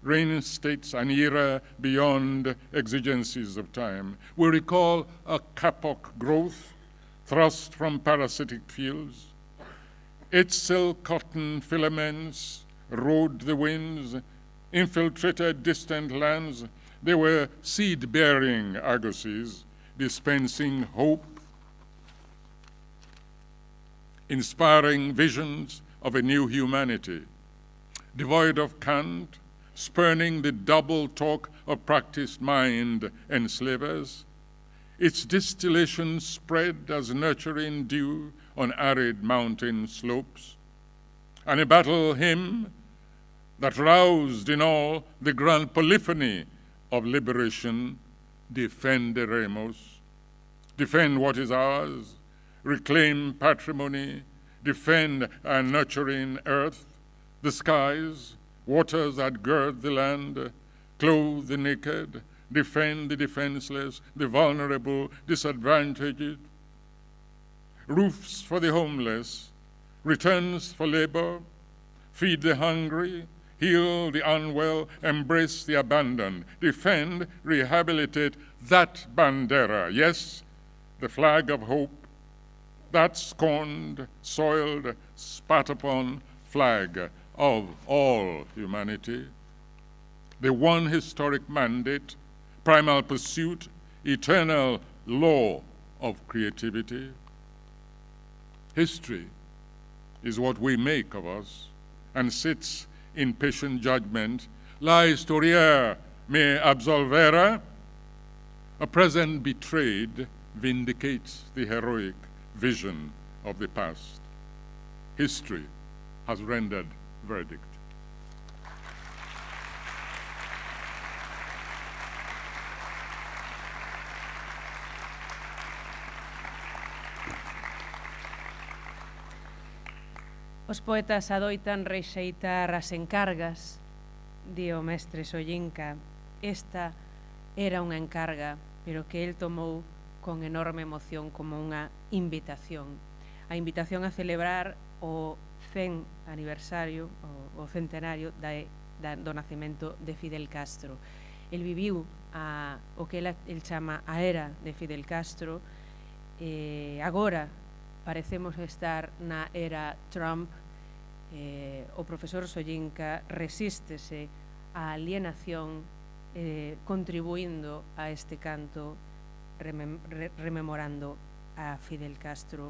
reinstates an era beyond exigencies of time. We recall a kapok growth thrust from parasitic fields. Its silk cotton filaments rode the winds, infiltrated distant lands. They were seed-bearing argosies, dispensing hope, inspiring visions of a new humanity. devoid of cant, spurning the double talk of practiced mind enslavers, its distillation spread as nurturing dew on arid mountain slopes, and a battle hymn that roused in all the grand polyphony of liberation, defenderemos, defend what is ours, reclaim patrimony, defend our nurturing earth, the skies, waters that gird the land, clothe the naked, defend the defenseless, the vulnerable, disadvantaged, roofs for the homeless, returns for labor, feed the hungry, heal the unwell, embrace the abandoned, defend, rehabilitate that bandera, yes, the flag of hope, that scorned, soiled, spat upon flag of all humanity. The one historic mandate, primal pursuit, eternal law of creativity. History is what we make of us and sits in patient judgment. La historia me absolvera. A present betrayed vindicates the heroic vision of the past. History has rendered verdict. Os poetas adoitan rexeitar as encargas, di o mestre Soyinka. Esta era unha encarga, pero que el tomou con enorme emoción como unha invitación. A invitación a celebrar o 100 aniversario, o centenario do nacemento de Fidel Castro. El viviu o que el chama a era de Fidel Castro. Agora parecemos estar na era Trump. O profesor Soyinka resístese á alienación contribuindo a este canto rememorando a Fidel Castro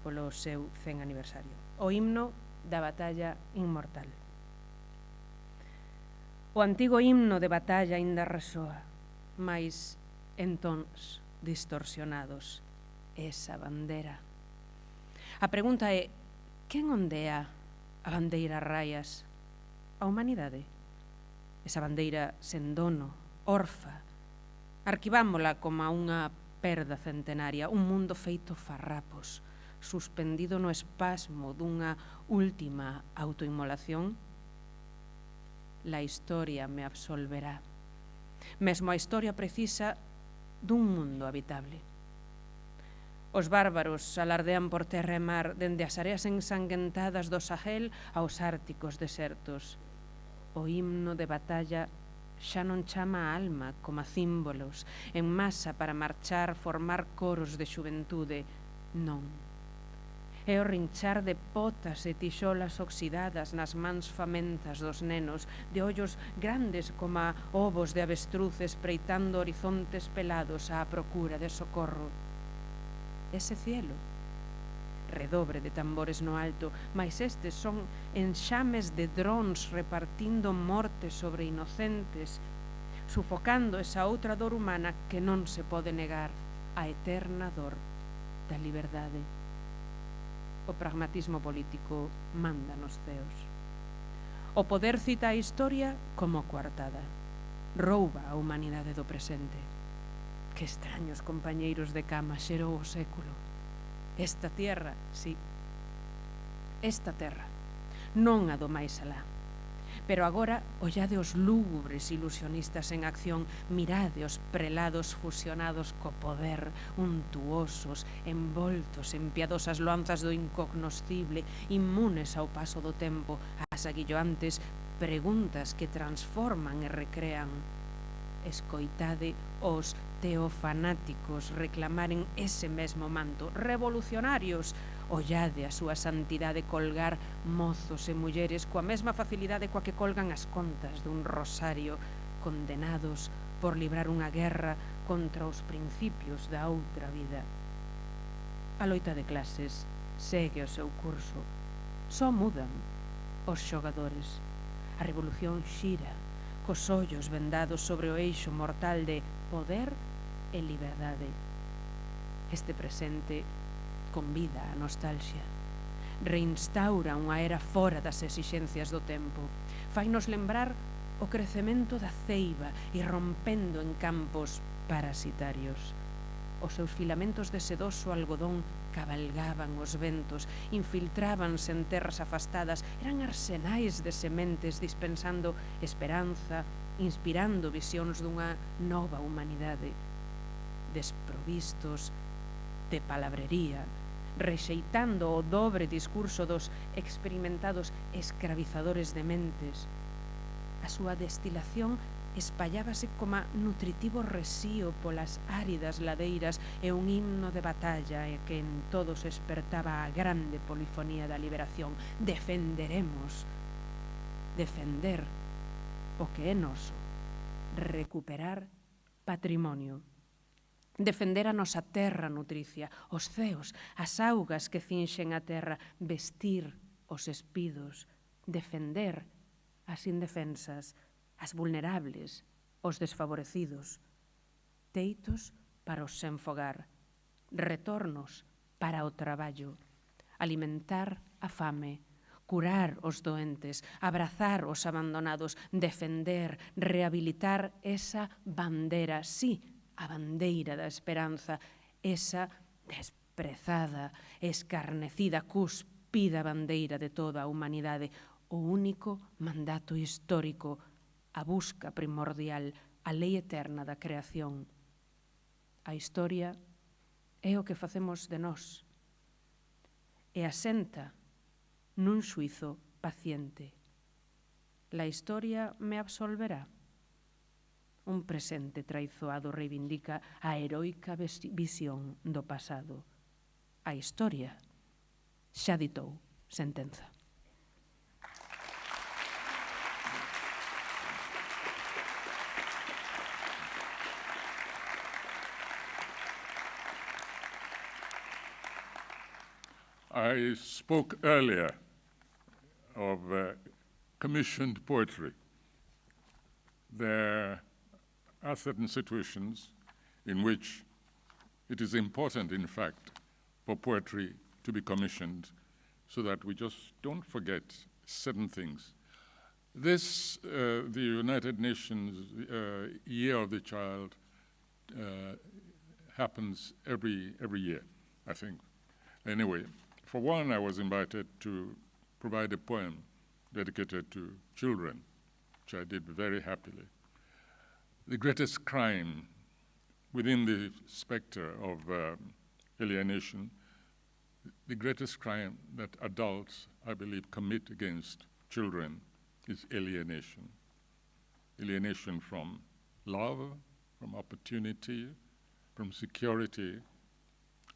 polo seu 100 aniversario. O himno da batalla inmortal. O antigo himno de batalla ainda resoa, mais en tons distorsionados. Esa bandera. A pregunta é, quen ondea a bandeira a raias? A humanidade? Esa bandeira sen dono, orfa, arquivámola como a unha perda centenaria, un mundo feito farrapos, suspendido no espasmo dunha última autoinmolación? La historia me absolverá. Mesmo a historia precisa dun mundo habitable. Os bárbaros alardean por terra e mar dende as areas ensanguentadas do Sahel aos árticos desertos. O himno de batalla xa non chama a alma como a címbolos en masa para marchar, formar coros de xuventude. Non. É o rinchar de potas e tixolas oxidadas nas mans famentas dos nenos, de ollos grandes como ovos de avestruz espreitando horizontes pelados á procura de socorro. Ese cielo, redobre de tambores no alto, mais estes son enxames de drons repartindo morte sobre inocentes, sufocando esa outra dor humana que non se pode negar, a eterna dor da liberdade. O pragmatismo político manda nos ceos. O poder cita a historia como coartada, rouba a humanidade do presente. Que extraños compañeiros de cama xerou o século. Esta tierra, sí, esta terra, non a do máis alá. Pero agora, ollade os lúgubres ilusionistas en acción, mirade os prelados fusionados co poder, untuosos, envoltos en piadosas loanzas do incognoscible, inmunes ao paso do tempo, as aguilloantes preguntas que transforman e recrean. Escoitade os teofanáticos reclamaren ese mesmo manto, revolucionarios, ollade a súa santidade colgar mozos e mulleres coa mesma facilidade coa que colgan as contas dun rosario, condenados por librar unha guerra contra os principios da outra vida. A loita de clases segue o seu curso, só mudan os xogadores. A revolución xira, cos ollos vendados sobre o eixo mortal de poder e liberdade. Este presente convida a nostalgia. Reinstaura unha era fora das exixencias do tempo. Fainos lembrar o crecemento da ceiba irrompendo en campos parasitarios. Os seus filamentos de sedoso algodón cabalgaban os ventos, infiltrábanse en terras afastadas, eran arsenais de sementes dispensando esperanza, inspirando visións dunha nova humanidade. Desprovistos de palabrería, rexeitando o dobre discurso dos experimentados escravizadores de mentes. A súa destilación espallábase como nutritivo resío polas áridas ladeiras e un himno de batalla e que en todos espertaba a grande polifonía da liberación. Defenderemos. Defender o que é noso. Recuperar patrimonio. Defender a nosa terra nutricia, os ceos, as augas que cinxen a terra, vestir os espidos, defender as indefensas, as vulnerables, os desfavorecidos, teitos para os sen fogar, retornos para o traballo, alimentar a fame, curar os doentes, abrazar os abandonados, defender, rehabilitar esa bandeira, sí, a bandeira da esperanza, esa desprezada, escarnecida, cuspida bandeira de toda a humanidade, o único mandato histórico, a busca primordial, a lei eterna da creación. A historia é o que facemos de nós e asenta nun xuizo paciente. La historia me absolverá. Un presente traizoado reivindica a heroica visión do pasado. A historia xa ditou sentenza. I spoke earlier of commissioned poetry. There are certain situations in which it is important, in fact, for poetry to be commissioned so that we just don't forget certain things. This, the United Nations Year of the Child happens every year, I think. Anyway, for one, I was invited to provide a poem dedicated to children, which I did very happily. The greatest crime within the specter of alienation, the greatest crime that adults, I believe, commit against children is alienation. Alienation from love, from opportunity, from security,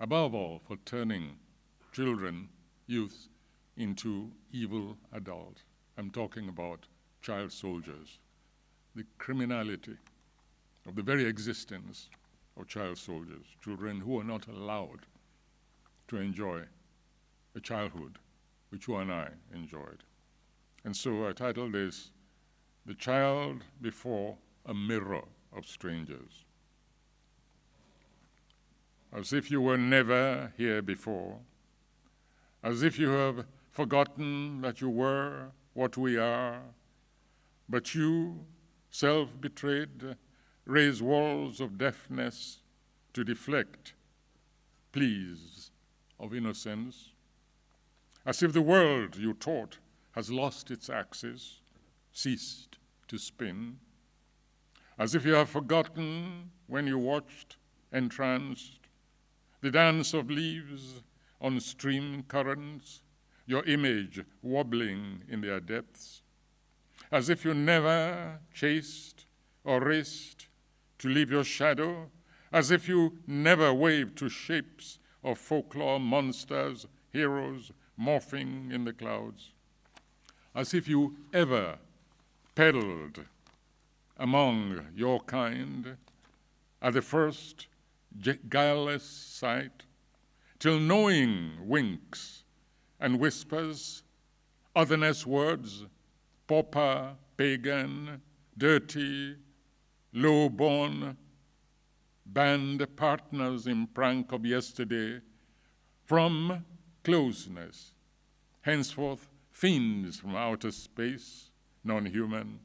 above all, for turning children, youth, into evil adults. I'm talking about child soldiers. The criminality of the very existence of child soldiers, children who are not allowed to enjoy a childhood which you and I enjoyed. And so I titled this, The Child Before a Mirror of Strangers. As if you were never here before, as if you have forgotten that you were what we are, but you, self-betrayed, raise walls of deafness to deflect pleas of innocence, as if the world you taught has lost its axis, ceased to spin, as if you have forgotten when you watched, entranced, the dance of leaves on stream currents, your image wobbling in their depths, as if you never chased or raced to leave your shadow, as if you never waved to shapes of folklore monsters, heroes morphing in the clouds, as if you ever peddled among your kind at the first guileless sight, till knowing winks and whispers, otherness words, pauper, pagan, dirty, low-born, band partners in prank of yesterday, from closeness, henceforth fiends from outer space, non-human,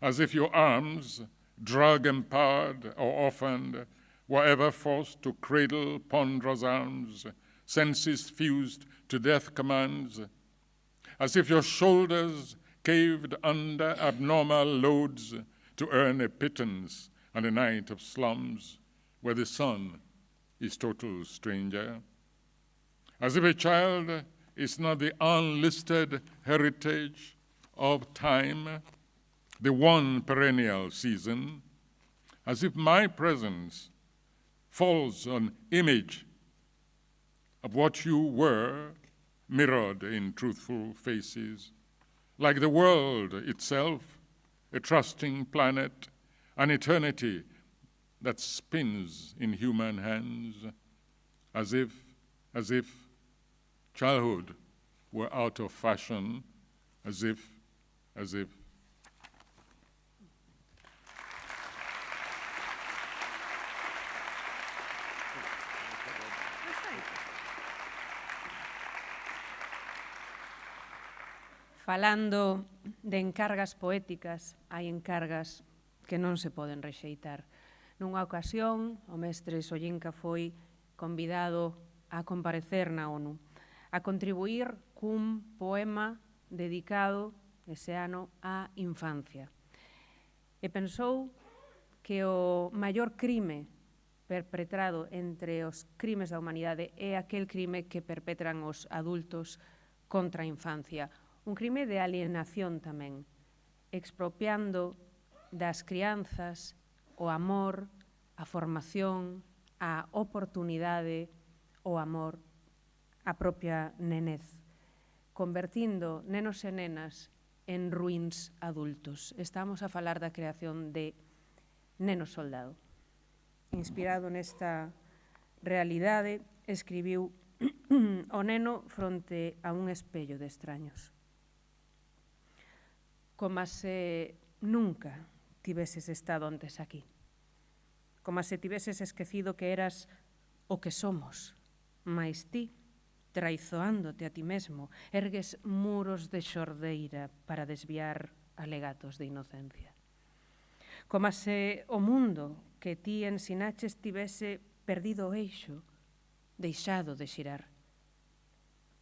as if your arms, drug-empowered or orphaned, were ever forced to cradle ponderous arms, senses fused to death commands, as if your shoulders caved under abnormal loads to earn a pittance on a night of slums where the sun is total stranger, as if a child is not the unlisted heritage of time, the one perennial season, as if my presence falls on image of what you were, mirrored in truthful faces, like the world itself, a trusting planet, an eternity that spins in human hands, as if childhood were out of fashion, as if. Falando de encargas poéticas, hai encargas que non se poden rexeitar. Nunha ocasión, o mestre Soyinka foi convidado a comparecer na ONU, a contribuir cun poema dedicado ese ano á infancia. E pensou que o maior crime perpetrado entre os crimes da humanidade é aquel crime que perpetran os adultos contra a infancia. Un crime de alienación tamén, expropiando das crianzas o amor, a formación, a oportunidade, o amor, a propia nenez, convertindo nenos e nenas en ruíns adultos. Estamos a falar da creación de Neno Soldado. Inspirado nesta realidade, escribiu o neno fronte a un espello de extraños. Como se nunca tiveses estado antes aquí. Como se tiveses esquecido que eras o que somos, mais ti, traizoándote a ti mesmo, ergues muros de xordeira para desviar alegatos de inocencia. Como se o mundo que ti ensinaches tivese perdido o eixo, deixado de xirar.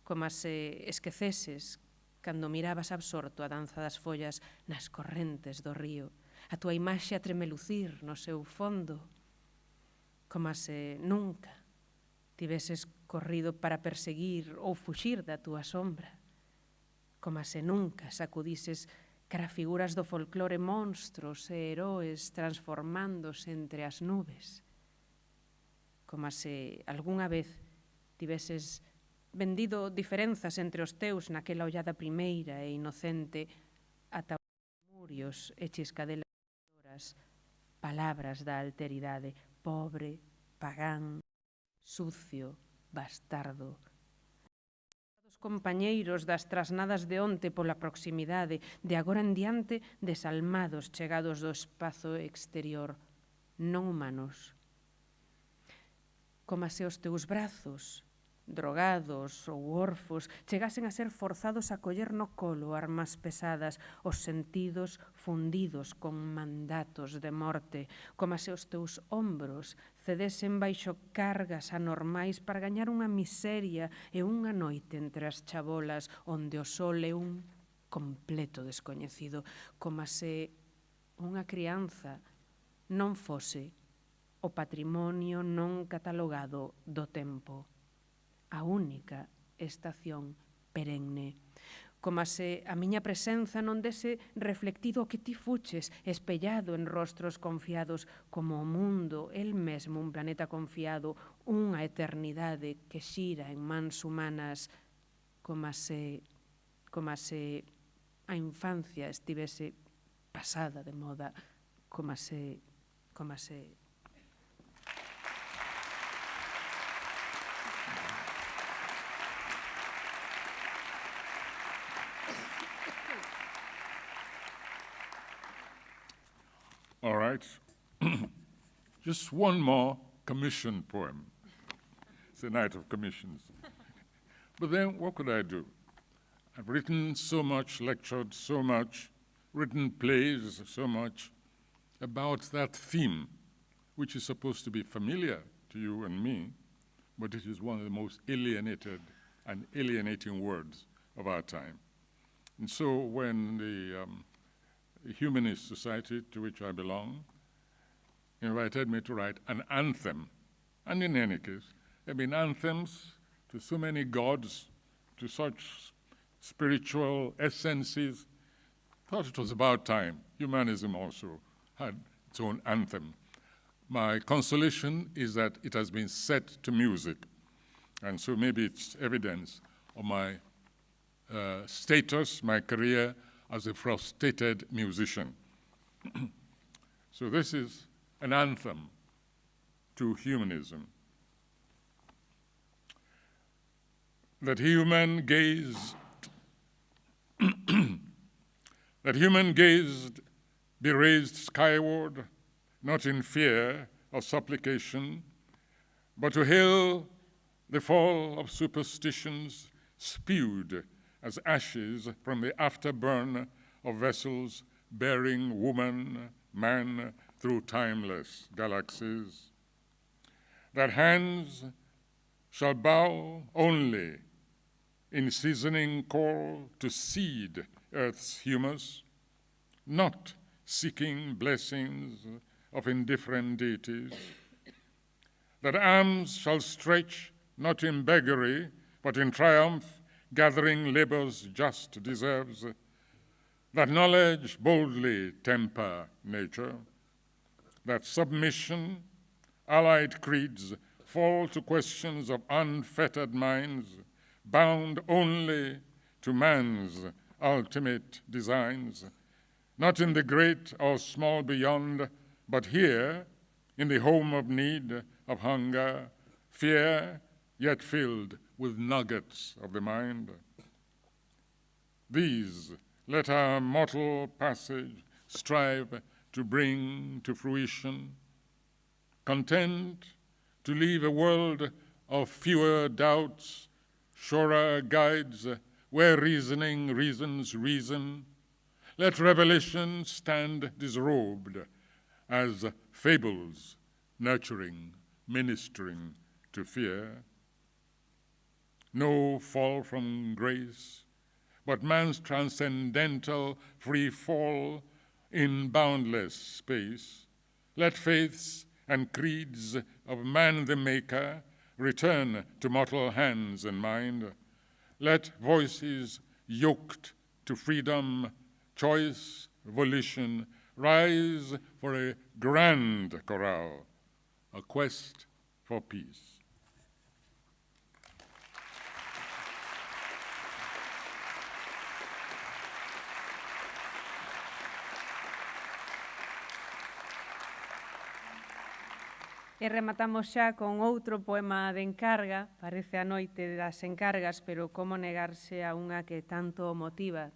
Como se esqueceses cando mirabas absorto a danza das follas nas correntes do río, a túa imaxe a tremelucir no seu fondo, como se nunca tiveses corrido para perseguir ou fuxir da túa sombra, como se nunca sacudises cara figuras do folclore monstros e heroes transformándose entre as nubes, como se algunha vez tiveses vendido diferenzas entre os teus naquela ollada primeira e inocente ata os murios e chiscadelas, palabras da alteridade, pobre, pagán, sucio, bastardo. Os compañeiros das trasnadas de onte pola proximidade, de agora en diante desalmados chegados do espazo exterior, non humanos. Como se os teus brazos, drogados ou orfos, chegasen a ser forzados a coller no colo armas pesadas, os sentidos fundidos con mandatos de morte, como se os teus ombros cedesen baixo cargas anormais para gañar unha miseria e unha noite entre as chabolas onde o sol é un completo descoñecido, como se unha crianza non fose o patrimonio non catalogado do tempo, a única estación perenne, como se a miña presenza non dese reflectido o que ti fuches, espellado en rostros confiados, como o mundo, el mesmo un planeta confiado, unha eternidade que xira en mans humanas, como se a infancia estivese pasada de moda, como se All right. Just one more commission poem. It's a night of commissions. But then what could I do? I've written so much, lectured so much, written plays so much about that theme, which is supposed to be familiar to you and me, but it is one of the most alienated and alienating words of our time. And so when the Humanist Society, to which I belong, invited me to write an anthem, and in any case, there have been anthems to so many gods, to such spiritual essences, thought it was about time. Humanism also had its own anthem. My consolation is that it has been set to music, and so maybe it's evidence of my status, my career as a frustrated musician. So this is an anthem to humanism. That human gazed be raised skyward, not in fear or supplication, but to hail the fall of superstitions spewed as ashes from the afterburn of vessels bearing woman, man through timeless galaxies. That hands shall bow only in seasoning call to seed earth's humus, not seeking blessings of indifferent deities. That arms shall stretch not in beggary, but in triumph, gathering labor's just deserves. That knowledge boldly temper nature. That submission, allied creeds, fall to questions of unfettered minds, bound only to man's ultimate designs, not in the great or small beyond, but here, in the home of need, of hunger, fear, yet filled with nuggets of the mind. These let our mortal passage strive to bring to fruition, content to leave a world of fewer doubts, surer guides, where reasoning reasons reason. Let revelation stand disrobed as fables nurturing, ministering to fear. No fall from grace, but man's transcendental free fall in boundless space. Let faiths and creeds of man the maker return to mortal hands and mind. Let voices yoked to freedom, choice, volition, rise for a grand chorale, a quest for peace. E rematamos xa con outro poema de encarga, parece a noite das encargas, pero como negarse a unha que tanto motiva,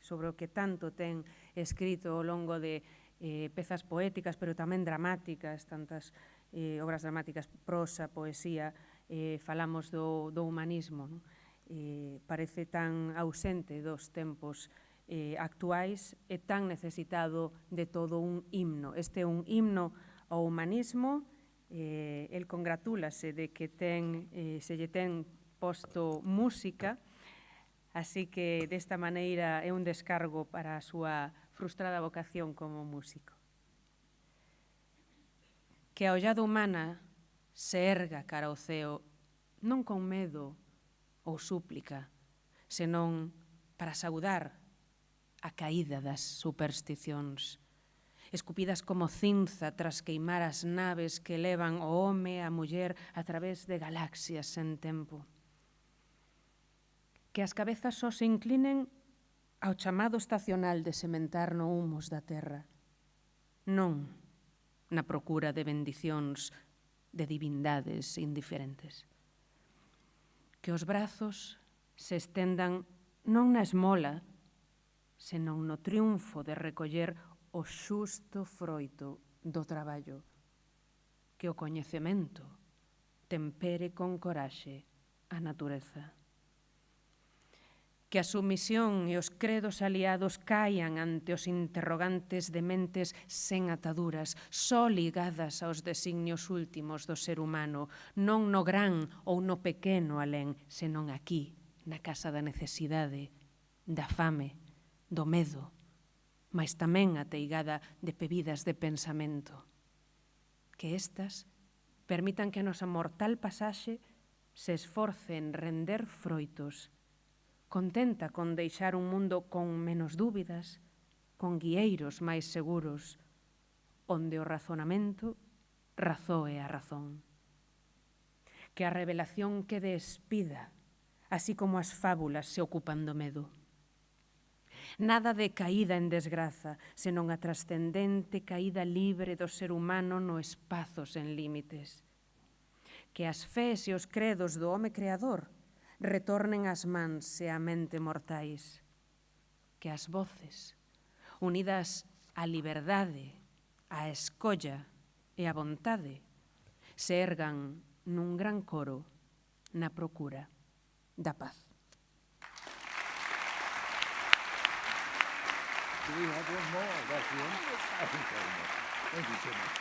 sobre o que tanto ten escrito ao longo de pezas poéticas, pero tamén dramáticas, tantas obras dramáticas, prosa, poesía, falamos do humanismo, non? Parece tan ausente dos tempos actuais e tan necesitado de todo un himno. Este é un himno ao humanismo. El congratúlase de que se lle ten posto música, así que desta maneira é un descargo para a súa frustrada vocación como músico. Que a ollada humana se erga cara ao ceo non con medo ou súplica, senón para saudar a caída das supersticións, escupidas como cinza tras queimar as naves que levan o home e a muller a través de galaxias sen tempo. Que as cabezas só se inclinen ao chamado estacional de sementar no humus da terra, non na procura de bendicións de divindades indiferentes. Que os brazos se estendan non na esmola, senón no triunfo de recoller o xusto froito do traballo, que o coñecemento tempere con coraxe a natureza. Que a sumisión e os credos aliados caian ante os interrogantes de mentes sen ataduras, só ligadas aos designios últimos do ser humano, non no gran ou no pequeno alén, senón aquí, na casa da necesidade, da fame, do medo, mais tamén ateigada de pebidas de pensamento. Que estas permitan que a nosa mortal pasaxe se esforce en render froitos, contenta con deixar un mundo con menos dúbidas, con guieiros máis seguros, onde o razonamento razoe a razón. Que a revelación quede espida, así como as fábulas se ocupan do medo. Nada de caída en desgraza, senón a trascendente caída libre do ser humano no espazo sen límites. Que as fés e os credos do home creador retornen as mans e a mente mortais. Que as voces, unidas á liberdade, á escolla e á vontade, se ergan nun gran coro na procura da paz. Do we have one more? That's the end? I think so. Thank you so much.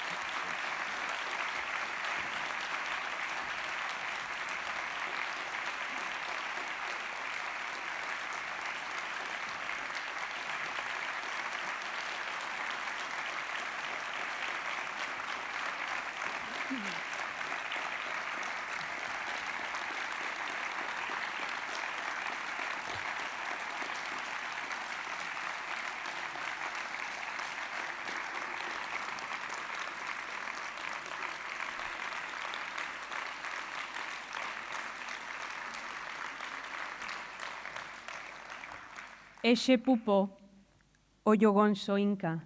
Exe pupo, oyo gonso inca,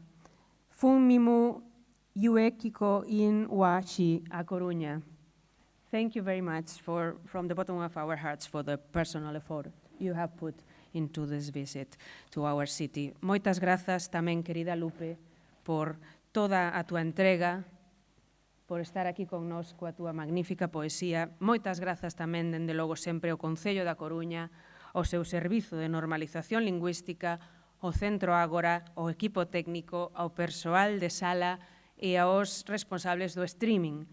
funmimu yuekiko in washi a Coruña. Thank you very much from the bottom of our hearts for the personal effort you have put into this visit to our city. Moitas grazas tamén, querida Lupe, por toda a túa entrega, por estar aquí connosco, a túa magnífica poesía. Moitas grazas tamén, dende logo, sempre ao Concello da Coruña, ao seu servizo de normalización lingüística, ao Centro Ágora, ao equipo técnico, ao persoal de sala e aos responsables do streaming,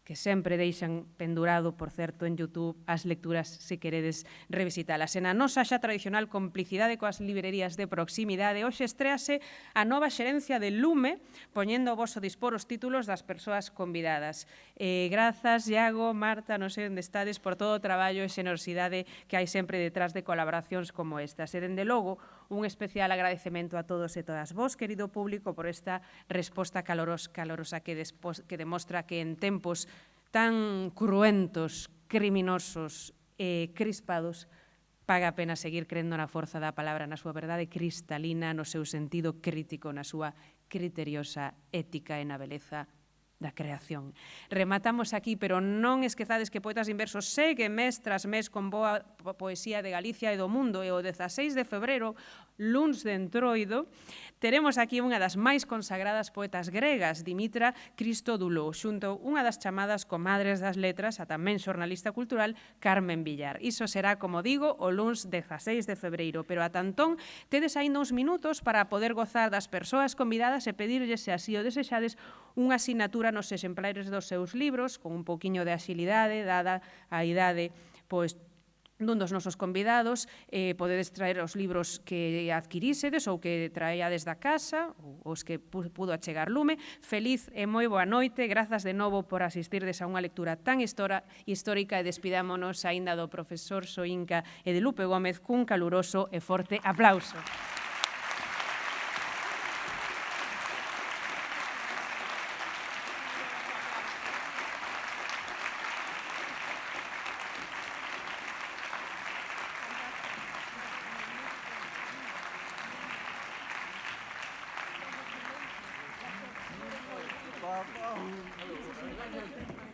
que sempre deixan pendurado, por certo, en YouTube as lecturas se queredes revisitalas. En a nosa xa tradicional complicidade coas librerías de proximidade, hoxe estrease a nova xerencia de Lume, poñendo ao voso dispor os títulos das persoas convidadas. Grazas, Iago, Marta, non sei onde estades, por todo o traballo e xenerosidade que hai sempre detrás de colaboracións como estas. E, dende logo, un especial agradecemento a todos e todas vos, querido público, por esta resposta calorosa que demostra que en tempos tan cruentos, criminosos e crispados, paga a pena seguir crendo na forza da palabra, na súa verdade cristalina, no seu sentido crítico, na súa criteriosa ética e na beleza da creación. Rematamos aquí, pero non esquezades que Poetas Inversos segue mes tras mes con boa poesía de Galicia e do mundo, e o 16 de febreiro, luns de Entroido, teremos aquí unha das máis consagradas poetas gregas, Dimitra Christodoulou, xunto unha das chamadas comadres das letras, a tamén xornalista cultural, Carmen Villar. Iso será, como digo, o luns 16 de febreiro, pero ata entón tedes aínda uns minutos para poder gozar das persoas convidadas e pedirlles, se así o desexades, unha asignatura nos exemplares dos seus libros, con un pouquiño de axilidade, dada a idade, pois, dun dos nosos convidados. Podedes traer os libros que adquirísedes ou que traíades da casa, os que pudo achegar Lume. Feliz e moi boa noite, grazas de novo por asistirdes a unha lectura tan histórica, e despidámonos aínda do profesor Soinca e de Lupe Gómez cun caluroso e forte aplauso. Bravo.